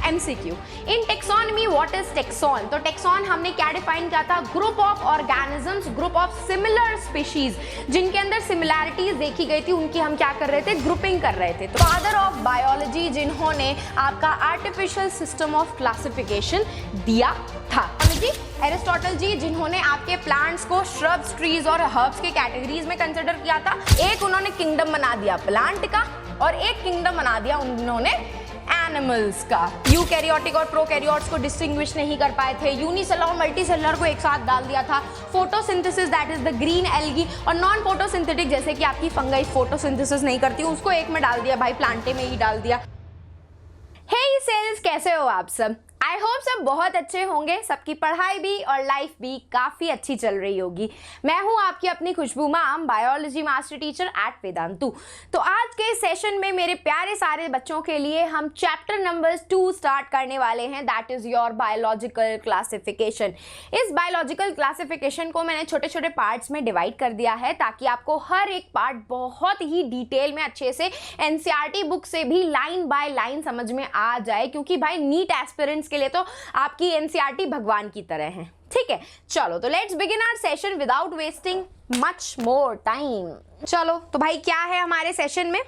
MCQ. In taxonomy what is taxon? तो taxon हमने क्या डिफाइन किया था? Group of organisms, group of similar species जिनके अंदर सिमिलैरिटीज देखी गई थी, उनकी हम क्या कर रहे थे? ग्रुपिंग कर रहे थे। तो फादर ऑफ बायोलॉजी जिन्होंने आपका आर्टिफिशियल सिस्टम ऑफ क्लासिफिकेशन दिया था, एरिस्टोटल जी जिन्होंने आपके प्लांट्स को श्रब्स, ट्रीज और हर्ब्स के कैटेगरीज में कंसिडर किया था। एक उन्होंने किंगडम बना दिया प्लांट का और एक किंगडम बना दिया उन्होंने एनिमल्स का। यूकैरियोटिक और प्रोकैरियोट्स को डिस्टिंग्विश नहीं कर पाए थे। यूनिसेलुलर और मल्टीसेलुलर को एक साथ डाल दिया था। Photosynthesis that is the green algae और नॉन फोटोसिंथेटिक जैसे कि आपकी फंगाई फोटोसिंथेसिस नहीं करती, उसको एक में डाल दिया भाई, प्लांटे में ही डाल दिया। हे सेल्स, कैसे हो आप सब? आई होप सब बहुत अच्छे होंगे, सबकी पढ़ाई भी और लाइफ भी काफ़ी अच्छी चल रही होगी। मैं हूं आपकी अपनी Khushboo ma'am, biology master teacher at Vedantu. तो आज के सेशन में मेरे प्यारे सारे बच्चों के लिए हम चैप्टर नंबर 2 स्टार्ट करने वाले हैं, that is your biological classification. इस बायोलॉजिकल क्लासिफिकेशन को मैंने छोटे छोटे पार्ट्स में डिवाइड कर दिया है ताकि आपको हर एक पार्ट बहुत ही डिटेल में अच्छे से एनसीईआरटी बुक से भी लाइन बाय लाइन समझ में आ जाए, क्योंकि भाई नीट एस्पिरेंट्स के लिए तो आपकी एनसीईआरटी भगवान की तरह है। ठीक है, चलो तो let's begin our session without wasting much more time. चलो तो भाई क्या है हमारे सेशन में?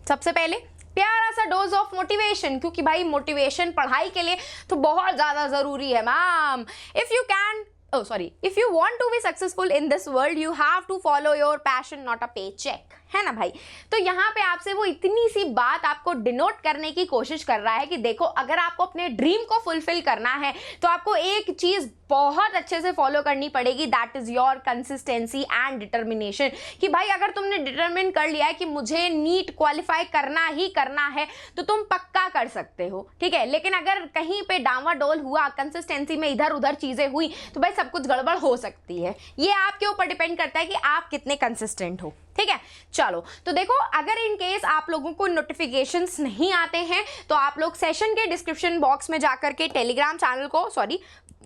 सबसे पहले प्यारा सा डोज ऑफ मोटिवेशन, क्योंकि भाई मोटिवेशन पढ़ाई के लिए तो बहुत ज्यादा जरूरी है ma'am. If you want to be successful in this world, you have to follow your passion, not a paycheck, है ना भाई? तो यहाँ पे आपसे वो इतनी सी बात आपको डिनोट करने की कोशिश कर रहा है कि देखो, अगर आपको अपने ड्रीम को फुलफिल करना है तो आपको एक चीज बहुत अच्छे से फॉलो करनी पड़ेगी, that is your consistency and determination. कि भाई अगर तुमने डिटर्मिन कर लिया है कि मुझे नीट क्वालिफाई करना ही करना है तो तुम पक्का कर सकते हो, ठीक है। लेकिन अगर कहीं पे डावाडोल हुआ, कंसिस्टेंसी में इधर उधर चीजें हुई, तो भाई सब कुछ गड़बड़ हो सकती है। ये आपके ऊपर डिपेंड करता है कि आप कितने कंसिस्टेंट हो, ठीक है। चलो तो देखो, अगर इन केस आप लोगों को नोटिफिकेशंस नहीं आते हैं तो आप लोग सेशन के डिस्क्रिप्शन बॉक्स में जाकर के टेलीग्राम चैनल को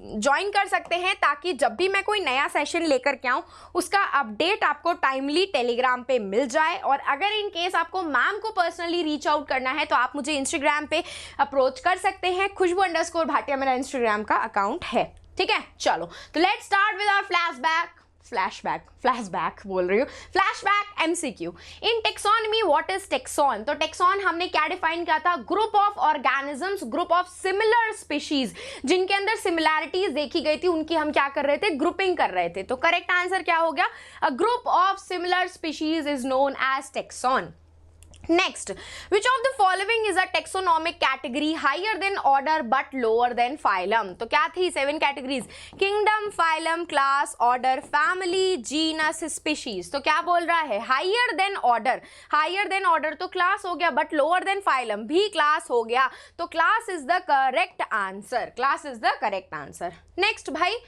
ज्वाइन कर सकते हैं, ताकि जब भी मैं कोई नया सेशन लेकर के आऊँ उसका अपडेट आपको टाइमली टेलीग्राम पे मिल जाए। और अगर इन केस आपको मैम को पर्सनली रीच आउट करना है तो आप मुझे इंस्टाग्राम पे अप्रोच कर सकते हैं। खुशबू_भाटिया मेरा इंस्टाग्राम का अकाउंट है, ठीक है। चलो तो let's start with our flashback बोल रही हूँ, flashback MCQ. In taxonomy what is taxon? तो टेक्सॉन हमने क्या डिफाइन किया था? Group of organisms, group of similar species जिनके अंदर सिमिलैरिटीज देखी गई थी, उनकी हम क्या कर रहे थे? ग्रुपिंग कर रहे थे। तो करेक्ट आंसर क्या हो गया? A group of similar species is known as taxon. Next, which of the following is a taxonomic category higher than order but lower than phylum? तो क्या थी 7 categories? Kingdom, phylum, class, order, family, genus, species। तो क्या बोल रहा है? higher than order, higher than order तो class हो गया, but lower than phylum भी class हो गया, तो class is the correct answer, class is the correct answer। Next भाई,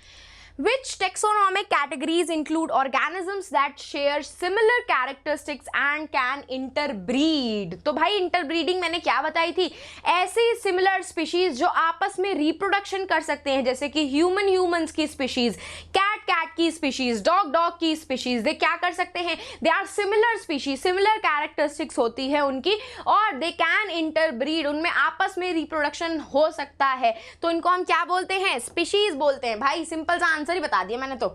which taxonomic categories include organisms that share similar characteristics and can interbreed? तो भाई इंटरब्रीडिंग मैंने क्या बताई थी? ऐसी सिमिलर स्पीशीज जो आपस में रिप्रोडक्शन कर सकते हैं, जैसे कि ह्यूमन्स की स्पीशीज, कैट की स्पीशीज, डॉग की स्पीशीज, दे क्या कर सकते हैं? They are similar species, similar characteristics होती है उनकी, और दे कैन इंटरब्रीड, उनमें आपस में रिप्रोडक्शन हो सकता है। तो इनको हम क्या बोलते हैं? स्पीशीज बोलते हैं। भाई सिंपल सा आंसर ही बता दिया मैंने तो।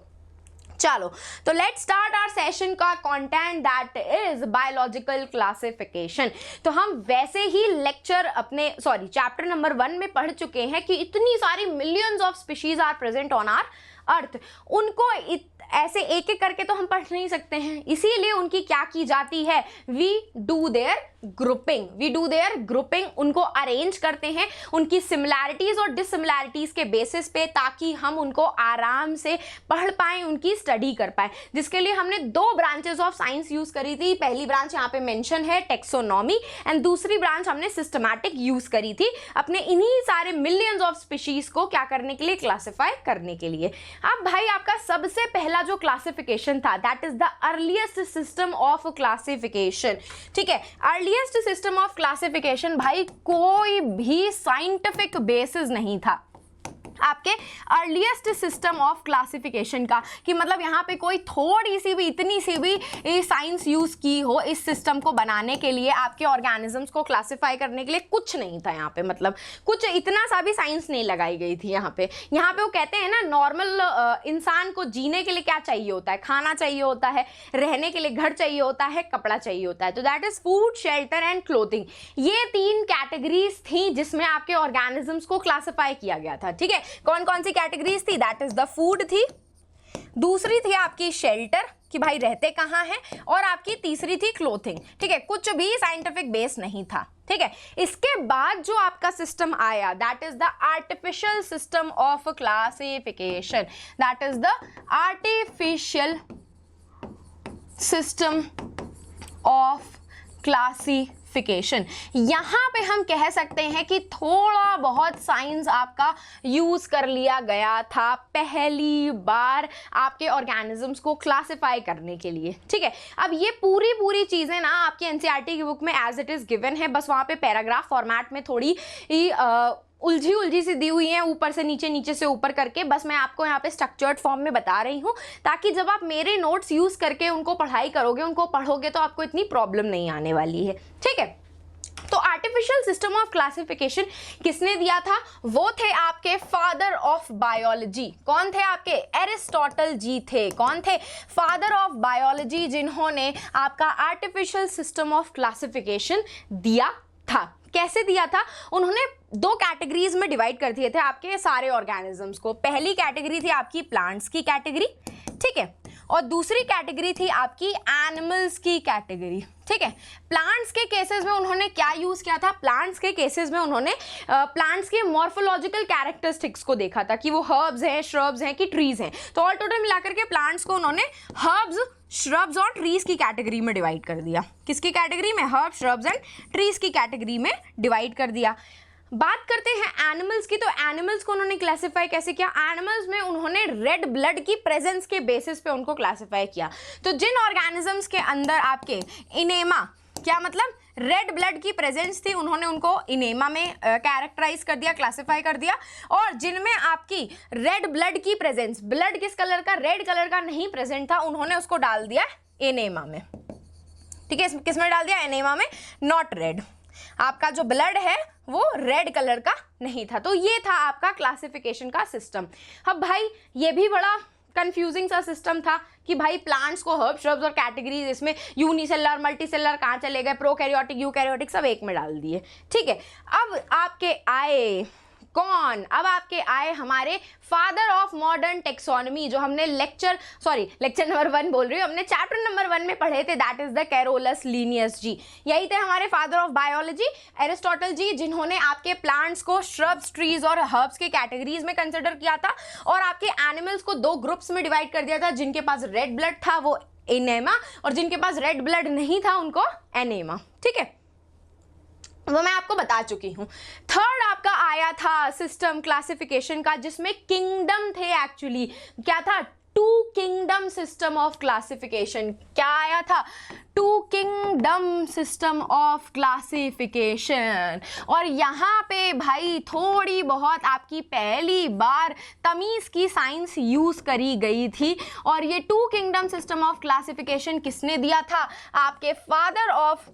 चलो तो लेट्स स्टार्ट आवर सेशन का content, that is biological classification. तो हम वैसे ही लेक्चर अपने चैप्टर नंबर 1 में पढ़ चुके हैं कि इतनी सारी millions of species are present on our earth, उनको ऐसे एक एक करके तो हम पढ़ नहीं सकते हैं, इसीलिए उनकी क्या की जाती है? वी डू देयर ग्रुपिंग, उनको अरेंज करते हैं उनकी सिमिलैरिटीज और डिससिमिलैरिटीज के बेसिस पे, ताकि हम उनको आराम से पढ़ पाएं, उनकी स्टडी कर पाएं, जिसके लिए हमने 2 ब्रांचेस ऑफ साइंस यूज करी थी। पहली ब्रांच यहाँ पे मेंशन है टेक्सोनॉमी, एंड दूसरी ब्रांच हमने सिस्टमैटिक यूज करी थी अपने इन्हीं सारे मिलियंस ऑफ स्पीशीज को क्या करने के लिए? क्लासिफाई करने के लिए। अब भाई आपका सबसे पहला जो क्लासिफिकेशन था, that is the earliest system of classification, ठीक है। अर्लीस्ट सिस्टम ऑफ क्लासिफिकेशन भाई कोई भी साइंटिफिक बेसिस नहीं था, आपके अर्लीस्ट सिस्टम ऑफ क्लासिफिकेशन का, कि मतलब यहाँ पे कोई थोड़ी सी भी, इतनी सी भी साइंस यूज़ की हो इस सिस्टम को बनाने के लिए, आपके ऑर्गेनिजम्स को क्लासिफाई करने के लिए कुछ नहीं था यहाँ पे, मतलब कुछ इतना सा भी साइंस नहीं लगाई गई थी यहाँ पे। यहाँ पे वो कहते हैं ना, नॉर्मल इंसान को जीने के लिए क्या चाहिए होता है, खाना चाहिए होता है, रहने के लिए घर चाहिए होता है, कपड़ा चाहिए होता है, तो that is food, shelter and clothing. ये 3 कैटेगरीज थी जिसमें आपके ऑर्गेनिजम्स को क्लासिफाई किया गया था, ठीक है। कौन कौन सी कैटेगरीज थी, दैट इज द फूड थी, दूसरी थी आपकी शेल्टर कि भाई रहते कहाँ हैं, और आपकी तीसरी थी क्लोथिंग, ठीक है। कुछ भी साइंटिफिक बेस नहीं था, ठीक है। इसके बाद जो आपका सिस्टम आया, that is the artificial system of classification, that is the artificial system of classification. यहाँ पे हम कह सकते हैं कि थोड़ा बहुत साइंस आपका यूज कर लिया गया था पहली बार आपके ऑर्गेनिजम्स को क्लासिफाई करने के लिए, ठीक है। अब ये पूरी चीजें ना आपकी एनसीईआरटी की बुक में एज इट इज गिवन है, बस वहाँ पे पैराग्राफ फॉर्मेट में थोड़ी उलझी सी दी हुई हैं, ऊपर से नीचे, नीचे से ऊपर करके, बस मैं आपको यहाँ पे स्ट्रक्चर्ड फॉर्म में बता रही हूँ, ताकि जब आप मेरे नोट्स यूज करके उनको पढ़ाई करोगे, उनको पढ़ोगे, तो आपको इतनी प्रॉब्लम नहीं आने वाली है, ठीक है। तो आर्टिफिशियल सिस्टम ऑफ क्लासिफिकेशन किसने दिया था, वो थे आपके फादर ऑफ बायोलॉजी। कौन थे आपके, एरिस्टोटल जी थे। कौन थे, फादर ऑफ बायोलॉजी, जिन्होंने आपका आर्टिफिशियल सिस्टम ऑफ क्लासिफिकेशन दिया था। कैसे दिया था, उन्होंने 2 कैटेगरीज में डिवाइड कर दिए थे आपके सारे ऑर्गेनिजम्स को। पहली कैटेगरी थी आपकी प्लांट्स की कैटेगरी, ठीक है, और दूसरी कैटेगरी थी आपकी एनिमल्स की कैटेगरी, ठीक है। प्लांट्स के केसेस में उन्होंने क्या यूज किया था, प्लांट्स के केसेस में उन्होंने प्लांट्स के मॉर्फोलॉजिकल कैरेक्टरिस्टिक्स को देखा था कि वो हर्ब्स हैं, श्रब्स हैं कि ट्रीज हैं। तो ऑल टोटल मिलाकर के प्लांट्स को उन्होंने हर्ब्स, श्रब्स और ट्रीज की कैटेगरी में डिवाइड कर दिया। किसकी कैटेगरी में, हर्ब्स, श्रब्स एंड ट्रीज की कैटेगरी में डिवाइड कर दिया। बात करते हैं एनिमल्स की, तो एनिमल्स को उन्होंने क्लासिफाई कैसे किया, एनिमल्स में उन्होंने रेड ब्लड की प्रेजेंस के बेसिस पे उनको क्लासिफाई किया। तो जिन ऑर्गेनिजम्स के अंदर आपके इनेमा, क्या मतलब रेड ब्लड की प्रेजेंस थी, उन्होंने उनको इनेमा में कैरेक्टराइज कर दिया, क्लासिफाई कर दिया। और जिनमें आपकी रेड ब्लड की प्रेजेंस, ब्लड किस कलर का, रेड कलर का नहीं प्रेजेंट था, उन्होंने उसको डाल दिया एनेमा में, ठीक है। किस में डाल दिया, एनेमा में, नॉट रेड। आपका जो ब्लड है वो रेड कलर का नहीं था। तो ये था आपका क्लासिफिकेशन का सिस्टम। अब भाई ये भी बड़ा कंफ्यूजिंग सा सिस्टम था कि भाई प्लांट्स को हर्ब, श्रब्स और कैटेगरीज, इसमें यूनिसेलर, मल्टीसेलर कहाँ चले गए, प्रोकैरियोटिक, यूकैरियोटिक सब एक में डाल दिए, ठीक है। अब आपके आए कौन, अब आपके आए हमारे फादर ऑफ मॉडर्न टेक्सोनॉमी, जो हमने लेक्चर नंबर 1 बोल रही हूँ, हमने चैप्टर नंबर 1 में पढ़े थे, that is the Carolus Linnaeus ji. यही थे हमारे father of biology, Aristotle ji, जिन्होंने आपके प्लांट्स को श्रब्स, ट्रीज और हर्ब्स के कैटेगरीज में कंसिडर किया था, और आपके एनिमल्स को 2 ग्रुप्स में डिवाइड कर दिया था। जिनके पास रेड ब्लड था वो एनेमा, और जिनके पास रेड ब्लड नहीं था उनको एनेमा, ठीक है। वो मैं आपको बता चुकी हूँ। थर्ड आपका आया था सिस्टम क्लासिफिकेशन का, जिसमें किंगडम थे एक्चुअली। क्या था, 2 किंगडम सिस्टम ऑफ क्लासिफिकेशन। क्या आया था, 2 किंगडम सिस्टम ऑफ क्लासिफिकेशन। और यहाँ पे भाई थोड़ी बहुत आपकी पहली बार तमीज़ की साइंस यूज़ करी गई थी। और ये 2 किंगडम सिस्टम ऑफ क्लासिफिकेशन किसने दिया था, आपके father of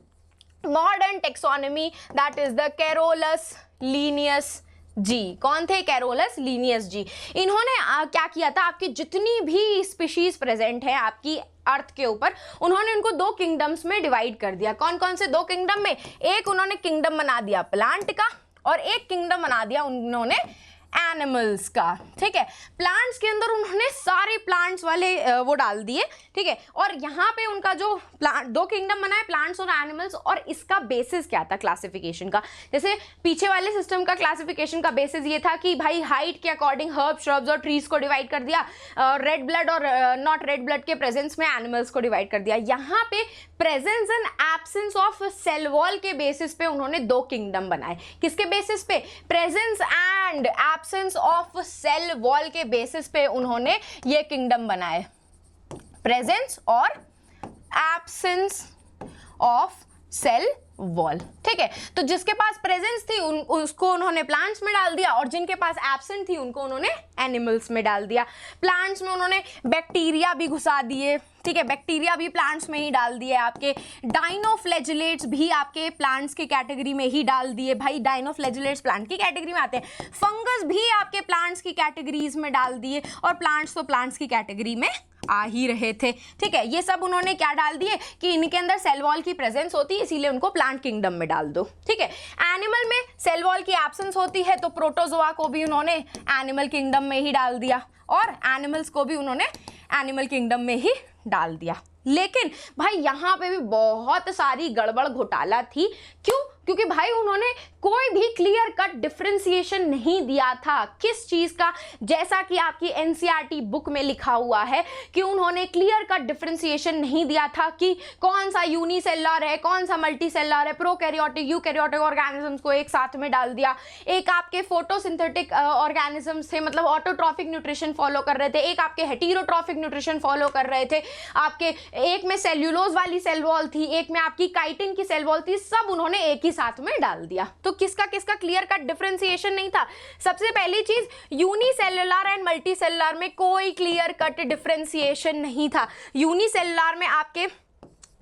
modern taxonomy, that is the Carolus Linnaeus ji. कौन थे, कैरोलस लीनियस जी। इन्होंने क्या किया था, आपकी जितनी भी स्पीशीज प्रेजेंट है आपकी अर्थ के ऊपर, उन्होंने उनको 2 किंगडम्स में डिवाइड कर दिया। कौन कौन से 2 किंगडम में, एक उन्होंने किंगडम बना दिया प्लांट का, और एक किंगडम बना दिया उन्होंने एनिमल्स का, ठीक है। प्लांट्स के अंदर उन्होंने सारे प्लांट्स वाले वो डाल दिए, ठीक है। और यहाँ पे उनका जो 2 किंगडम बनाए, प्लांट्स और एनिमल्स, और इसका बेसिस क्या था क्लासिफिकेशन का। जैसे पीछे वाले सिस्टम का क्लासिफिकेशन का बेसिस ये था कि भाई हाइट के अकॉर्डिंग हर्ब, श्रब्स और ट्रीज को डिवाइड कर दिया, रेड ब्लड और नॉट रेड ब्लड के प्रेजेंस में एनिमल्स को डिवाइड कर दिया। यहाँ पे presence and absence of cell wall के बेसिस पे उन्होंने 2 किंगडम बनाए। किसके बेसिस पे, presence and absence of cell wall के बेसिस पे उन्होंने ये किंगडम बनाए। प्रेजेंस और एब्सेंस ऑफ सेल वॉल, ठीक है। तो जिसके पास प्रेजेंस थी उसको उन्होंने प्लांट्स में डाल दिया और जिनके पास एब्सेंट थी उनको उन्होंने एनिमल्स में डाल दिया। प्लांट्स में उन्होंने बैक्टीरिया भी घुसा दिए, ठीक है, बैक्टीरिया भी प्लांट्स में ही डाल दिए। आपके डाइनोफ्लैजिलेट्स भी आपके प्लांट्स की कैटेगरी में ही डाल दिए। भाई डाइनोफ्लैजिलेट्स प्लांट की कैटेगरी में आते हैं। फंगस भी आपके प्लांट्स की कैटेगरीज में डाल दिए और प्लांट्स तो प्लांट्स की कैटेगरी में आ ही रहे थे, ठीक है। ये सब उन्होंने क्या डाल दिए कि इनके अंदर सेल वॉल की प्रेजेंस होती है इसीलिए उनको प्लांट किंगडम में डाल दो, ठीक है। एनिमल में सेल वॉल की एब्सेंस होती है तो प्रोटोजोआ को भी उन्होंने एनिमल किंगडम में ही डाल दिया और एनिमल्स को भी उन्होंने एनिमल किंगडम में ही डाल दिया। लेकिन भाई यहाँ पे भी बहुत सारी गड़बड़ घोटाला थी। क्यों? क्योंकि भाई उन्होंने कोई भी क्लियर कट डिफरेंशिएशन नहीं दिया था किस चीज का, जैसा कि आपकी एनसीईआरटी बुक में लिखा हुआ है कि उन्होंने क्लियर कट डिफरेंशिएशन नहीं दिया था कि कौन सा यूनिसेलुलर है, कौन सा मल्टीसेलुलर है, प्रोकैरियोटिक यूकैरियोटिक ऑर्गेनिजम्स को एक साथ में डाल दिया। एक आपके फोटोसिंथेटिक ऑर्गेनिजम्स थे, मतलब ऑटोट्रॉफिक न्यूट्रिशन फॉलो कर रहे थे, एक आपके हेटेरोट्रॉफिक न्यूट्रिशन फॉलो कर रहे थे। आपके एक में सेल्यूलोज वाली सेल वॉल थी, एक में आपकी काइटिन की सेल वॉल थी, सब उन्होंने एक ही साथ में डाल दिया। तो किसका किसका क्लियर कट डिफरेंशिएशन नहीं था। सबसे पहली चीज, यूनिसेलुलर एंड मल्टीसेलुलर में कोई क्लियर कट डिफरेंशिएशन नहीं था। यूनिसेलुलर में आपके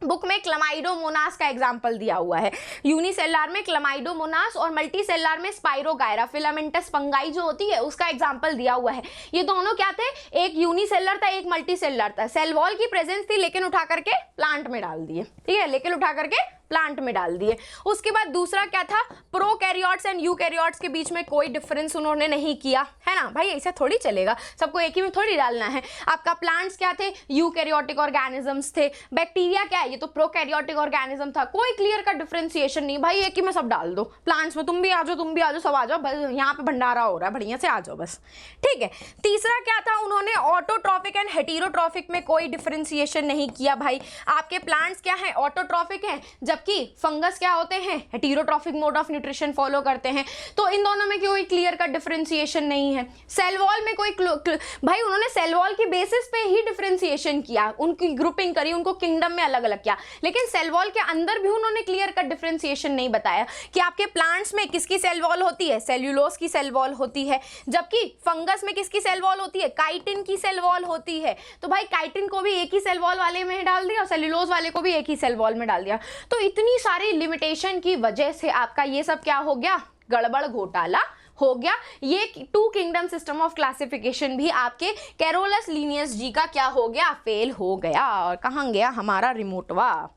बुक में क्लमाइडोमोनास का एग्जाम्पल दिया हुआ है। यूनिसेलुलर में क्लमाइडोमोनास और मल्टीसेलुलर में स्पाइरोगायरा फिलामेंटस फंगाई जो होती है उसका एग्जाम्पल दिया हुआ है। ये दोनों क्या थे, एक यूनिसेलुलर था एक मल्टीसेलुलर था। सेल वॉल की प्रेजेंस थी लेकिन उठा करके प्लांट में डाल दिए, ठीक है, लेकिन उठा करके प्लांट में डाल दिए। उसके बाद दूसरा क्या था, प्रोकैरियोट्स एंड यूकैरियोट्स के बीच में कोई डिफरेंस उन्होंने नहीं किया, है ना। भाई ऐसा थोड़ी चलेगा, सबको एक ही में थोड़ी डालना है। आपका प्लांट्स क्या थे, यूकैरियोटिक ऑर्गेनिजम्स थे। बैक्टीरिया क्या है, ये तो प्रोकैरियोटिक ऑर्गेनिज्म था। कोई क्लियर का डिफरेंशिएशन नहीं, भाई एक ही में सब डाल दो। प्लांट्स में तुम भी आ जाओ, तुम भी आ जाओ, सब आ जाओ, बस यहाँ पे भंडारा हो रहा है, बढ़िया से आ जाओ बस, ठीक है। तीसरा क्या था, उन्होंने ऑटोट्रॉफिक एंड हेटेरोट्रॉफिक में कोई डिफरेंशिएशन नहीं किया। भाई आपके प्लांट्स क्या है, ऑटोट्रॉफिक है, जबकि फंगस क्या होते हैं, heterotrophic mode of nutrition follow करते हैं। तो इन दोनों में कोई क्लियर कट डिफरेंशिएशन नहीं है। सेल वॉल में कोई भाई उन्होंने सेल वॉल की बेसिस पे ही डिफरेंशिएशन किया, उनकी ग्रुपिंग करी, उनको किंगडम में अलग अलग किया, लेकिन सेल वॉल के अंदर भी उन्होंने क्लियर कट डिफरेंशिएशन नहीं बताया कि आपके प्लांट्स में किसकी सेल वॉल होती है, सेल्यूलोज की सेल वॉल होती है, जबकि फंगस में किसकी सेल वॉल होती है, काइटिन की सेल वॉल होती है। तो भाई काइटिन को भी एक ही सेल वॉल वाले में डाल दिया और सेल्यूलोज वाले को भी एक ही सेल वॉल में डाल दिया। तो इतनी सारी लिमिटेशन की वजह से आपका ये सब क्या हो गया, गड़बड़ घोटाला हो गया। ये two kingdom system of classification भी आपके कैरोलस लिनियस जी का क्या हो गया, फेल हो गया। और कहाँ गया हमारा रिमोटवा,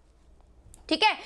ठीक है।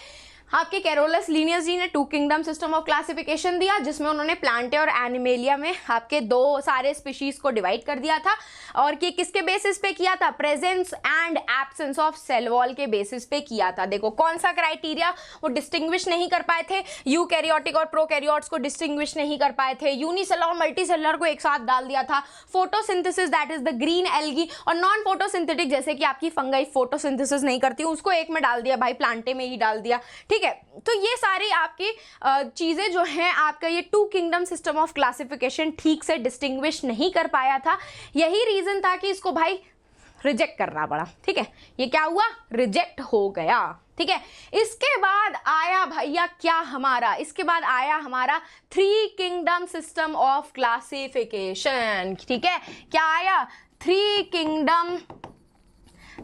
आपके कैरोलस लिनियस जी ने two kingdom system of classification दिया जिसमें उन्होंने प्लांटे और एनिमेलिया में आपके दो सारे स्पीशीज को डिवाइड कर दिया था और कि किसके बेसिस पे किया था, presence and absence of cell wall के बेसिस पे किया था। देखो कौन सा क्राइटेरिया, वो डिस्टिंग्विश नहीं कर पाए थे, यूकैरियोटिक और प्रोकैरियोट्स को डिस्टिंग्विश नहीं कर पाए थे, यूनिसेलुलर और मल्टीसेलुलर को एक साथ डाल दिया था, photosynthesis that is the green algae और नॉन फोटोसिंथेटिक जैसे कि आपकी फंगाई फोटोसिंथेसिस नहीं करती उसको एक में डाल दिया, भाई प्लांटे में ही डाल दिया, ठीक है। तो ये सारी आपकी चीजें जो हैं, आपका ये two kingdom system of classification ठीक से डिस्टिंग्विश नहीं कर पाया था। यही रीजन था कि इसको भाई रिजेक्ट करना पड़ा, ठीक है। ये क्या हुआ, रिजेक्ट हो गया, ठीक है। इसके बाद आया भैया क्या हमारा, इसके बाद आया हमारा three kingdom system of classification, ठीक है। क्या आया, three kingdom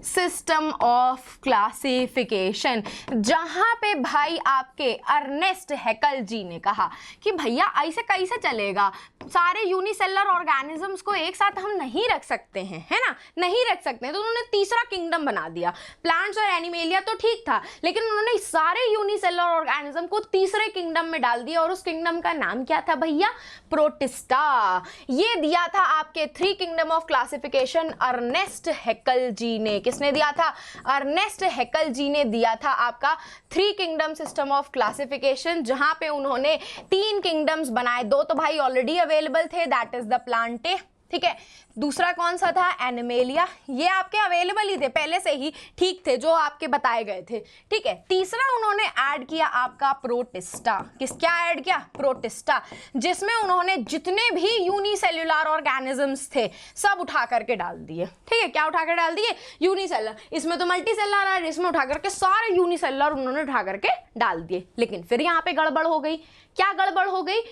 system of classification, जहां पे भाई आपके अर्नेस्ट हैकल जी ने कहा कि भैया ऐसे कैसे चलेगा, सारे यूनिसेलुलर ऑर्गेनिजम्स को एक साथ हम नहीं रख सकते हैं, है ना, नहीं रख सकते हैं। तो उन्होंने तीसरा किंगडम बना दिया। प्लांट्स और एनिमेलिया तो ठीक था, लेकिन उन्होंने सारे यूनिसेलुलर ऑर्गेनिज्म को तीसरे किंगडम में डाल दिया और उस किंगडम का नाम क्या था भैया, प्रोटिस्टा। ये दिया था आपके three kingdom of classification Ernst Haeckel ji ने। किसने दिया था, अर्नेस्ट हैकल जी ने दिया था आपका three kingdom system of classification, जहां पे उन्होंने तीन किंगडम्स बनाए, दो तो भाई ऑलरेडी अवेलेबल थे, दैट इज द प्लांटे, ठीक है। दूसरा कौन सा था, एनिमेलिया, ये आपके अवेलेबल ही थे पहले से ही, ठीक थे, जो आपके बताए गए थे, ठीक है। तीसरा उन्होंने ऐड किया आपका प्रोटिस्टा, क्या ऐड किया, प्रोटिस्टा, जिसमें उन्होंने जितने भी यूनिसेल्युलर ऑर्गेनिजम्स थे सब उठा करके डाल दिए, ठीक है। क्या उठा कर डाल दिए, यूनिसेलुलर, इसमें तो मल्टीसेलुलर है, इसमें उठा करके सारे यूनिसेल्युलर उन्होंने उठा करके डाल दिए। लेकिन फिर यहाँ पे गड़बड़ हो गई। क्या गड़बड़ हो गई,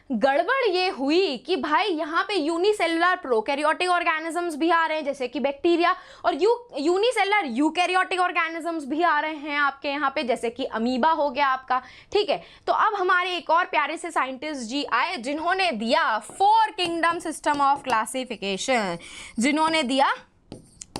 गड़बड़ ये हुई कि भाई यहाँ पे यूनिसेलुलर प्रोकैरियोटिक ऑर्गेनिजम्स भी आ रहे हैं जैसे कि बैक्टीरिया, और यूनिसेलुलर यूकैरियोटिक ऑर्गेनिजम्स भी आ रहे हैं आपके यहाँ पे जैसे कि अमीबा हो गया आपका, ठीक है। तो अब हमारे एक और प्यारे से साइंटिस्ट जी आए जिन्होंने दिया 4 किंगडम सिस्टम ऑफ क्लासिफिकेशन, जिन्होंने दिया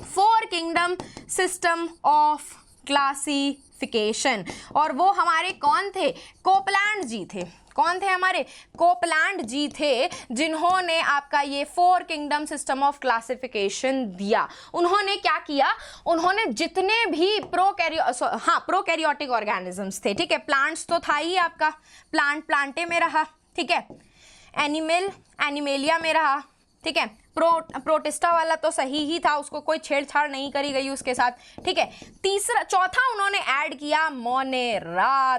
4 किंगडम सिस्टम ऑफ क्लासिफिकेशन, और वो हमारे कौन थे, कोपलैंड जी थे। कौन थे हमारे, कोपलैंड जी थे, जिन्होंने आपका ये 4 किंगडम सिस्टम ऑफ क्लासिफिकेशन दिया। उन्होंने क्या किया, उन्होंने जितने भी प्रोकैरियोटिक ऑर्गेनिजम्स थे, ठीक है, प्लांट्स तो था ही आपका, प्लांटे में रहा, ठीक है, एनिमेलिया में रहा, ठीक है, प्रोटिस्टा वाला तो सही ही था, उसको कोई छेड़छाड़ नहीं करी गई उसके साथ, ठीक है। चौथा उन्होंने ऐड किया मोनेरा,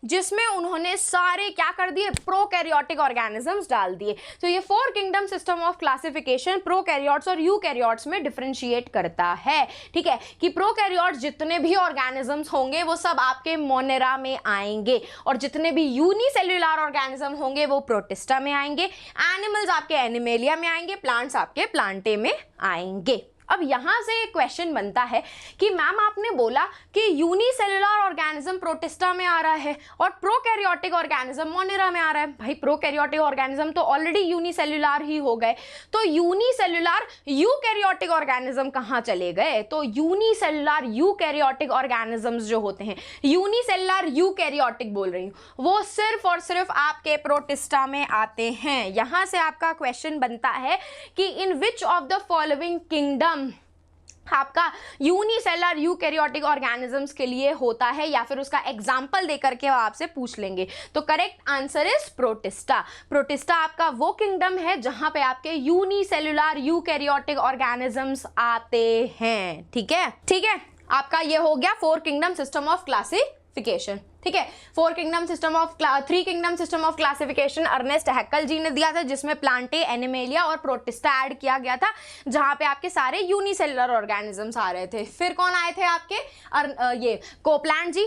जिसमें उन्होंने सारे क्या कर दिए, प्रोकैरियोटिक ऑर्गेनिजम्स डाल दिए। तो ये 4 kingdom system of classification prokaryotes और यूकैरियोट्स में डिफरेंशिएट करता है, ठीक है, कि प्रोकैरियोट्स जितने भी ऑर्गेनिजम्स होंगे वो सब आपके मोनेरा में आएंगे, और जितने भी यूनिसेल्युलर ऑर्गेनिज्म होंगे वो प्रोटिस्टा में आएंगे, एनिमल्स आपके एनिमेलिया में आएंगे, प्लांट्स आपके प्लांटे में आएंगे। अब यहां से एक क्वेश्चन बनता है कि मैम आपने बोला कि यूनिसेल्युलर ऑर्गेनिज्म प्रोटिस्टा में आ रहा है और प्रोकैरियोटिक ऑर्गेनिज्म मोनेरा में आ रहा है। भाई प्रोकैरियोटिक ऑर्गेनिज्म तो ऑलरेडी यूनिसेल्युलर ही हो गए, तो यूनिसेल्युलर यूकैरियोटिक ऑर्गेनिज्म कहाँ चले गए? तो यूनिसेल्युलर यूकैरियोटिक ऑर्गेनिजम्स जो होते हैं, यूनिसेल्युलर यूकैरियोटिक बोल रही हूँ, वो सिर्फ और सिर्फ आपके प्रोटिस्टा में आते हैं। यहां से आपका क्वेश्चन बनता है कि in which of the following kingdom आपका यूनिसेलुलर यूकैरियोटिक ऑर्गेनिजम्स के लिए होता है, या फिर उसका एग्जाम्पल देकर के वो आपसे पूछ लेंगे। तो correct answer is protista. Protista आपका वो किंगडम है जहां पे आपके यूनिसेलुलर यूकैरियोटिक ऑर्गेनिजम्स आते हैं, ठीक है, ठीक है। आपका ये हो गया 4 किंगडम सिस्टम ऑफ क्लासिफिकेशन, ठीक है। 3 kingdom system of classification Ernst Haeckel ji ने दिया था, जिसमें प्लांटे, एनिमेलिया और प्रोटिस्टा ऐड किया गया था, जहां पे आपके सारे यूनिसेलुलर ऑर्गेनिजम्स आ रहे थे। फिर कौन आए थे आपके, ये कोपलैंड जी,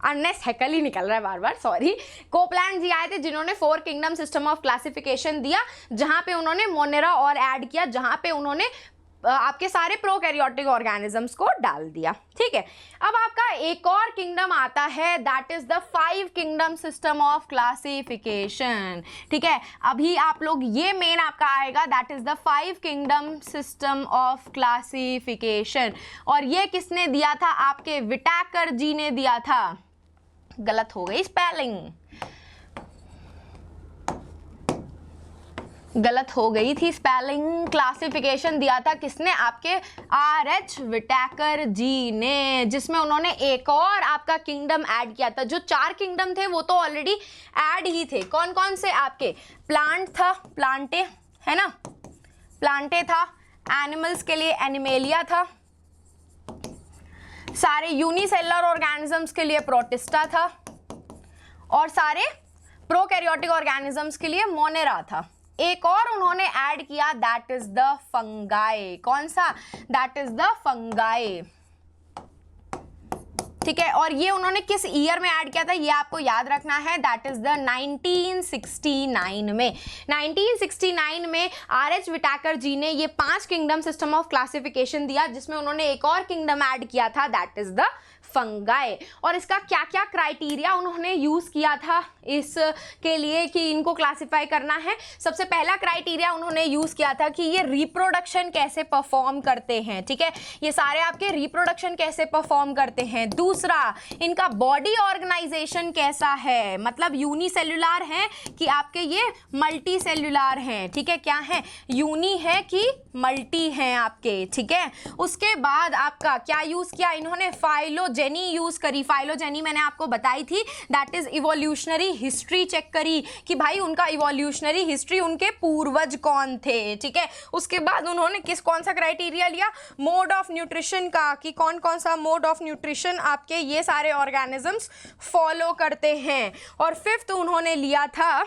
अर्नेस्ट हैक्कल ही निकल रहा है बार बार, सॉरी, कोपलैंड जी आए थे जिन्होंने 4 किंगडम सिस्टम ऑफ क्लासिफिकेशन दिया, जहां पे उन्होंने मोनेरा और ऐड किया, जहां पे उन्होंने आपके सारे प्रोकैरियोटिक ऑर्गेनिजम्स को डाल दिया, ठीक है। अब आपका एक और किंगडम आता है, that is the 5 kingdom system of classification, ठीक है। अभी आप लोग ये मेन आपका आएगा, that is the 5 kingdom system of classification, और ये किसने दिया था? आपके विटाकर जी ने दिया था। गलत हो गई स्पेलिंग, गलत हो गई थी स्पेलिंग। क्लासिफिकेशन दिया था किसने? आपके R.H. विटाकर जी ने, जिसमें उन्होंने एक और आपका किंगडम ऐड किया था। जो 4 किंगडम थे वो तो ऑलरेडी ऐड ही थे। कौन कौन से? आपके प्लांट था, प्लांटे है ना, प्लांटे था, एनिमल्स के लिए एनिमेलिया था, सारे यूनिसेलुलर ऑर्गेनिजम्स के लिए प्रोटिस्टा था, और सारे प्रोकैरियोटिक ऑर्गेनिजम्स के लिए मोनेरा था। एक और उन्होंने ऐड किया, दैट इज द फंगाई। कौन सा? दैट इज द फंगाई, ठीक है। और ये उन्होंने किस ईयर में ऐड किया था ये आपको याद रखना है, दैट इज द 1969 में। 1969 में R.H. विटाकर जी ने ये 5 किंगडम सिस्टम ऑफ क्लासिफिकेशन दिया, जिसमें उन्होंने एक और किंगडम ऐड किया था, दैट इज द फंगाई। और इसका क्या क्या क्राइटेरिया उन्होंने यूज किया था इसके लिए कि इनको क्लासिफाई करना है? सबसे पहला क्राइटेरिया उन्होंने यूज किया था कि ये रिप्रोडक्शन कैसे परफॉर्म करते हैं, ठीक है, ये सारे आपके रिप्रोडक्शन कैसे परफॉर्म करते हैं। दूसरा, इनका बॉडी ऑर्गेनाइजेशन कैसा है, मतलब यूनिसेल्युलर है कि आपके ये मल्टी सेल्युलर हैं, ठीक है, क्या है, यूनी है कि मल्टी हैं आपके, ठीक है। उसके बाद आपका क्या यूज किया इन्होंने, फाइलोजेनी यूज करी। फाइलोजेनी मैंने आपको बताई थी, that is evolutionary history check करी कि भाई उनका इवोल्यूशनरी हिस्ट्री, उनके पूर्वज कौन थे, ठीक है। उसके बाद उन्होंने कौन सा क्राइटेरिया लिया, मोड ऑफ न्यूट्रिशन का, कि कौन कौन सा मोड ऑफ न्यूट्रिशन आपके ये सारे ऑर्गेनिजम्स फॉलो करते हैं। और फिफ्थ उन्होंने लिया था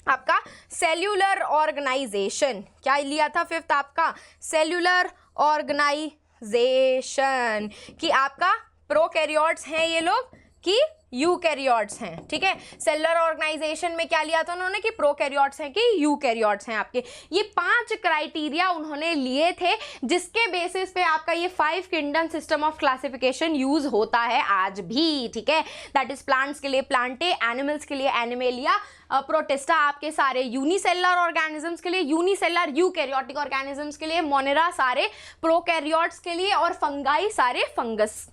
आपका सेल्यूलर ऑर्गेनाइजेशन। क्या लिया था फिफ्थ आपका, सेल्यूलर ऑर्गेनाइजेशन, कि आपका प्रोकैरियोट्स हैं ये लोग कि यूकैरियोट्स हैं, ठीक है। सेलुलर ऑर्गेनाइजेशन में क्या लिया था उन्होंने कि प्रोकैरियोट्स हैं कि यूकैरियोट्स हैं आपके। ये 5 क्राइटेरिया उन्होंने लिए थे जिसके बेसिस पे आपका ये 5 kingdom system of classification use होता है आज भी, ठीक है। दैट इज प्लांट्स के लिए प्लांटे, एनिमल्स के लिए एनिमेलिया, प्रोटिस्टा आपके सारे यूनिसेलुलर ऑर्गेनिजम्स के लिए, यूनिसेलुलर यूकैरियोटिक ऑर्गेनिजम्स के लिए, मोनेरा सारे प्रोकैरियोट्स के लिए, और फंगाई सारे फंगस,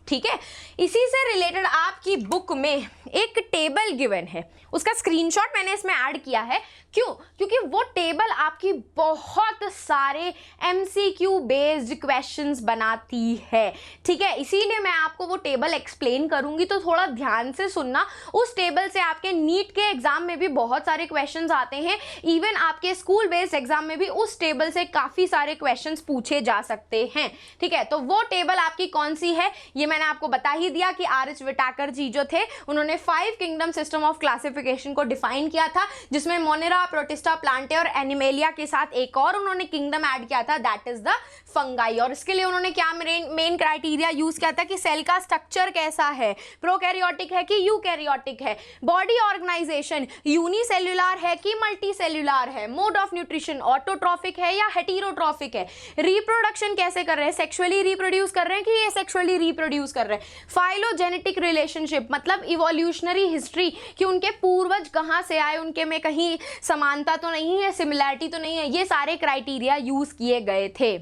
ठीक है। इसी से रिलेटेड आपकी बुक में एक टेबल गिवन है, उसका स्क्रीनशॉट मैंने इसमें ऐड किया है। क्यों? क्योंकि वो टेबल आपकी बहुत सारे एमसीक्यू बेस्ड क्वेश्चंस बनाती है, ठीक है। इसीलिए मैं आपको वो टेबल एक्सप्लेन करूंगी, तो थोड़ा ध्यान से सुनना। उस टेबल से आपके नीट के एग्जाम में भी बहुत सारे क्वेश्चंस आते हैं, इवन आपके स्कूल बेस्ड एग्जाम में भी उस टेबल से काफी सारे क्वेश्चंस पूछे जा सकते हैं, ठीक है। तो वो टेबल आपकी कौन सी है, ये मैंने आपको बता ही दिया कि आर.एच. विटाकर जी जो थे उन्होंने 5 किंगडम सिस्टम ऑफ क्लासिफिकेशन को डिफाइन किया था, जिसमें मोनेरा, प्रोटिस्टा, प्लांटे और एनिमेलिया के साथ एक और उन्होंने किंगडम ऐड किया था, दैट इज द फंगाई। और इसके लिए उन्होंने क्या मेन क्राइटेरिया यूज किया था कि सेल का स्ट्रक्चर कैसा है, प्रोकैरियोटिक है कि यूकैरियोटिक है, बॉडी ऑर्गेनाइजेशन यूनिसेल्युलर है कि मल्टीसेल्युलर है, मोड ऑफ न्यूट्रिशन ऑटोट्रॉफिक है या हेटेरोट्रॉफिक है, रिप्रोडक्शन कैसे कर रहे हैं, सेक्सुअली रिप्रोड्यूस कर रहे हैं कि ये सेक्सुअली रिप्रोड्यूस कर रहे हैं, फाइलोजेनेटिक रिलेशनशिप मतलब इवोल्यूशनरी हिस्ट्री कि उनके पूर्वज कहां से आए, उनके में कहीं समानता तो नहीं है, सिमिलैरिटी तो नहीं है, ये सारे क्राइटेरिया यूज किए गए थे।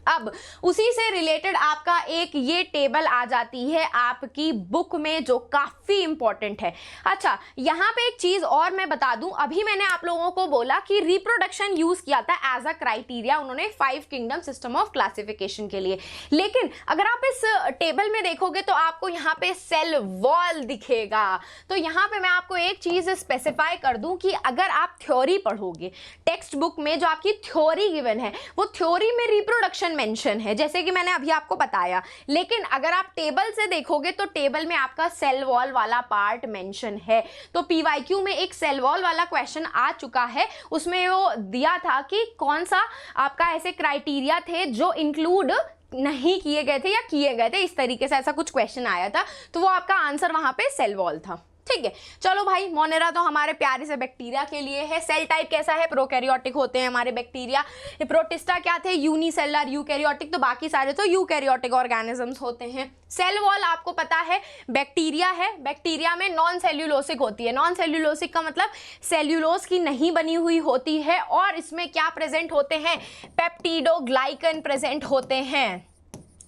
अब उसी से रिलेटेड आपका एक ये टेबल आ जाती है आपकी बुक में जो काफी इंपॉर्टेंट है। अच्छा, यहाँ पे एक चीज और मैं बता दूं, अभी मैंने आप लोगों को बोला कि रिप्रोडक्शन यूज किया था एज अ क्राइटेरिया उन्होंने 5 किंगडम सिस्टम ऑफ क्लासिफिकेशन के लिए, लेकिन अगर आप इस टेबल में देखोगे तो आपको यहाँ पे सेल वॉल दिखेगा। तो यहाँ पे मैं आपको एक चीज स्पेसिफाई कर दूं कि अगर आप थ्योरी पढ़ोगे, टेक्स्ट बुक में जो आपकी थ्योरी गिवन है वो थ्योरी में रिप्रोडक्शन मेंशन है, जैसे कि मैंने अभी आपको बताया, लेकिन अगर आप टेबल से देखोगे तो टेबल में आपका सेल वॉल वाला पार्ट मेंशन है। तो पीवाईक्यू में एक सेल वॉल वाला क्वेश्चन आ चुका है, उसमें वो दिया था कि कौन सा आपका ऐसे क्राइटेरिया थे जो इंक्लूड नहीं किए गए थे या किए गए थे, इस तरीके से ऐसा कुछ क्वेश्चन आया था, तो वो आपका आंसर वहां पे सेल वॉल था, ठीक है। चलो भाई, मोनेरा तो हमारे प्यारे से बैक्टीरिया के लिए है। सेल टाइप कैसा है, प्रोकैरियोटिक होते हैं हमारे बैक्टीरिया। प्रोटिस्टा क्या थे, यूनिसेलुलर यूकैरियोटिक, तो बाकी सारे तो यूकैरियोटिक ऑर्गेनिजम्स होते हैं। सेल वॉल आपको पता है बैक्टीरिया है, बैक्टीरिया में नॉन सेल्यूलोसिक होती है। नॉन सेल्यूलोसिक का मतलब सेल्यूलोज की नहीं बनी हुई होती है, और इसमें क्या प्रेजेंट होते हैं, पेप्टिडोग्लाइकन प्रेजेंट होते हैं।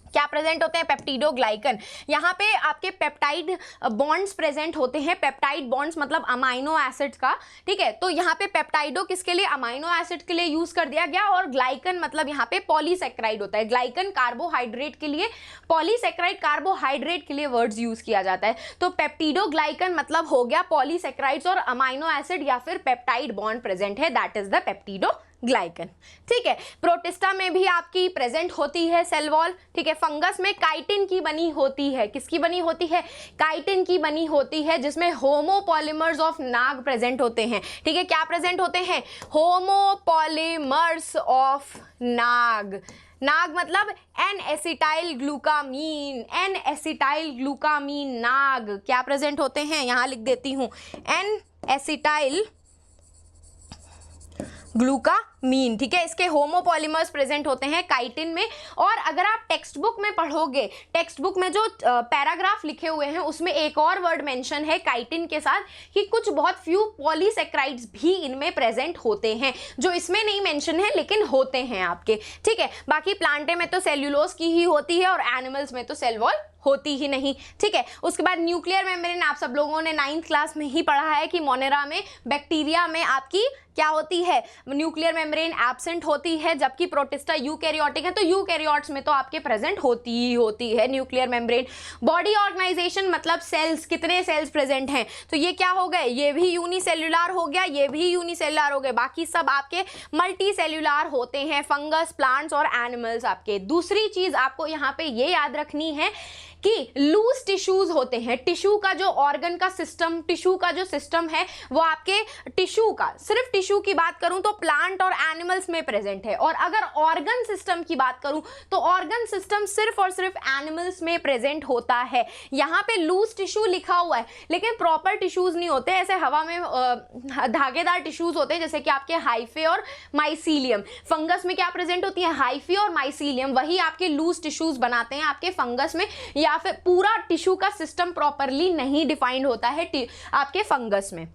क्या प्रेजेंट होते हैं, पेप्टिडोग्लाइकन। यहाँ पे आपके पेप्टाइड बॉन्ड्स प्रेजेंट होते हैं, पेप्टाइड बॉन्ड्स मतलब अमाइनो एसिड्स का, ठीक है। तो यहाँ पे पेप्टाइडो किसके लिए, अमाइनो एसिड के लिए यूज कर दिया गया, और ग्लाइकन मतलब यहाँ पे पॉलीसेक्राइड होता है। ग्लाइकन कार्बोहाइड्रेट के लिए, पॉलीसेक्राइड कार्बोहाइड्रेट के लिए वर्ड्स यूज किया जाता है। तो पेप्टिडोग्लाइकन मतलब हो गया पॉलीसेक्राइड्स और अमाइनो एसिड या फिर पेप्टाइड बॉन्ड प्रेजेंट है, दैट इज द पेप्टिडोग्लाइकन, ठीक है। प्रोटिस्टा में भी आपकी प्रेजेंट होती है सेल वॉल, ठीक है। फंगस में काइटिन की बनी होती है, किसकी बनी होती है, काइटिन की बनी होती है, जिसमें होमोपॉलीमर्स ऑफ नाग प्रेजेंट होते हैं, ठीक है। क्या प्रेजेंट होते हैं, होमोपॉलीमर्स ऑफ नाग। नाग मतलब एन एसिटाइल ग्लूकामीन, एन एसिटाइल ग्लूकामीन नाग क्या प्रेजेंट होते हैं, यहां लिख देती हूं, एन एसिटाइल ग्लूकामीन, ठीक है। इसके होमोपॉलीमर्स प्रेजेंट होते हैं काइटिन में। और अगर आप टेक्स्ट बुक में पढ़ोगे, टेक्स्ट बुक में जो पैराग्राफ लिखे हुए हैं उसमें एक और वर्ड मेंशन है काइटिन के साथ कि कुछ बहुत फ्यू पॉलीसेक्राइड्स भी इनमें प्रेजेंट होते हैं, जो इसमें नहीं मेंशन है लेकिन होते हैं आपके, ठीक है। बाकी प्लांटे में तो सेल्यूलोज की ही होती है और एनिमल्स में तो सेल वॉल होती ही नहीं, ठीक है। उसके बाद न्यूक्लियर मेम्ब्रेन, आप सब लोगों ने 9th क्लास में ही पढ़ा है कि मोनेरा में, बैक्टीरिया में आपकी क्या होती है, न्यूक्लियर मेम्ब्रेन एब्सेंट होती है, जबकि प्रोटिस्टा यूकैरियोटिक है तो यूकैरियोट्स में तो आपके प्रेजेंट होती ही होती है न्यूक्लियर मेम्ब्रेन। बॉडी ऑर्गेनाइजेशन मतलब सेल्स, कितने सेल्स प्रेजेंट हैं, तो ये क्या हो गए, ये भी यूनिसेल्युलर हो गया, ये भी यूनिसेल्युलर हो गए, बाकी सब आपके मल्टी सेल्युलर होते हैं, फंगस, प्लांट्स और एनिमल्स आपके। दूसरी चीज आपको यहाँ पे ये याद रखनी है कि लूज टिश्यूज होते हैं, टिश्यू का जो ऑर्गन का सिस्टम, टिश्यू का जो सिस्टम है वो आपके टिश्यू का, सिर्फ टिश्यू की बात करूं तो प्लांट और एनिमल्स में प्रेजेंट है, और अगर ऑर्गन सिस्टम की बात करूं तो ऑर्गन सिस्टम सिर्फ और सिर्फ एनिमल्स में प्रेजेंट होता है। यहां पे लूज टिश्यू लिखा हुआ है लेकिन प्रॉपर टिश्यूज नहीं होते, ऐसे हवा में धागेदार टिश्यूज होते हैं, जैसे कि आपके हाइफे और माइसीलियम। फंगस में क्या प्रेजेंट होती है, हाइफे और माइसीलियम, वही आपके लूज टिश्यूज बनाते हैं आपके फंगस में, या फिर पूरा टिश्यू का सिस्टम प्रॉपरली नहीं डिफाइंड होता है आपके फंगस में।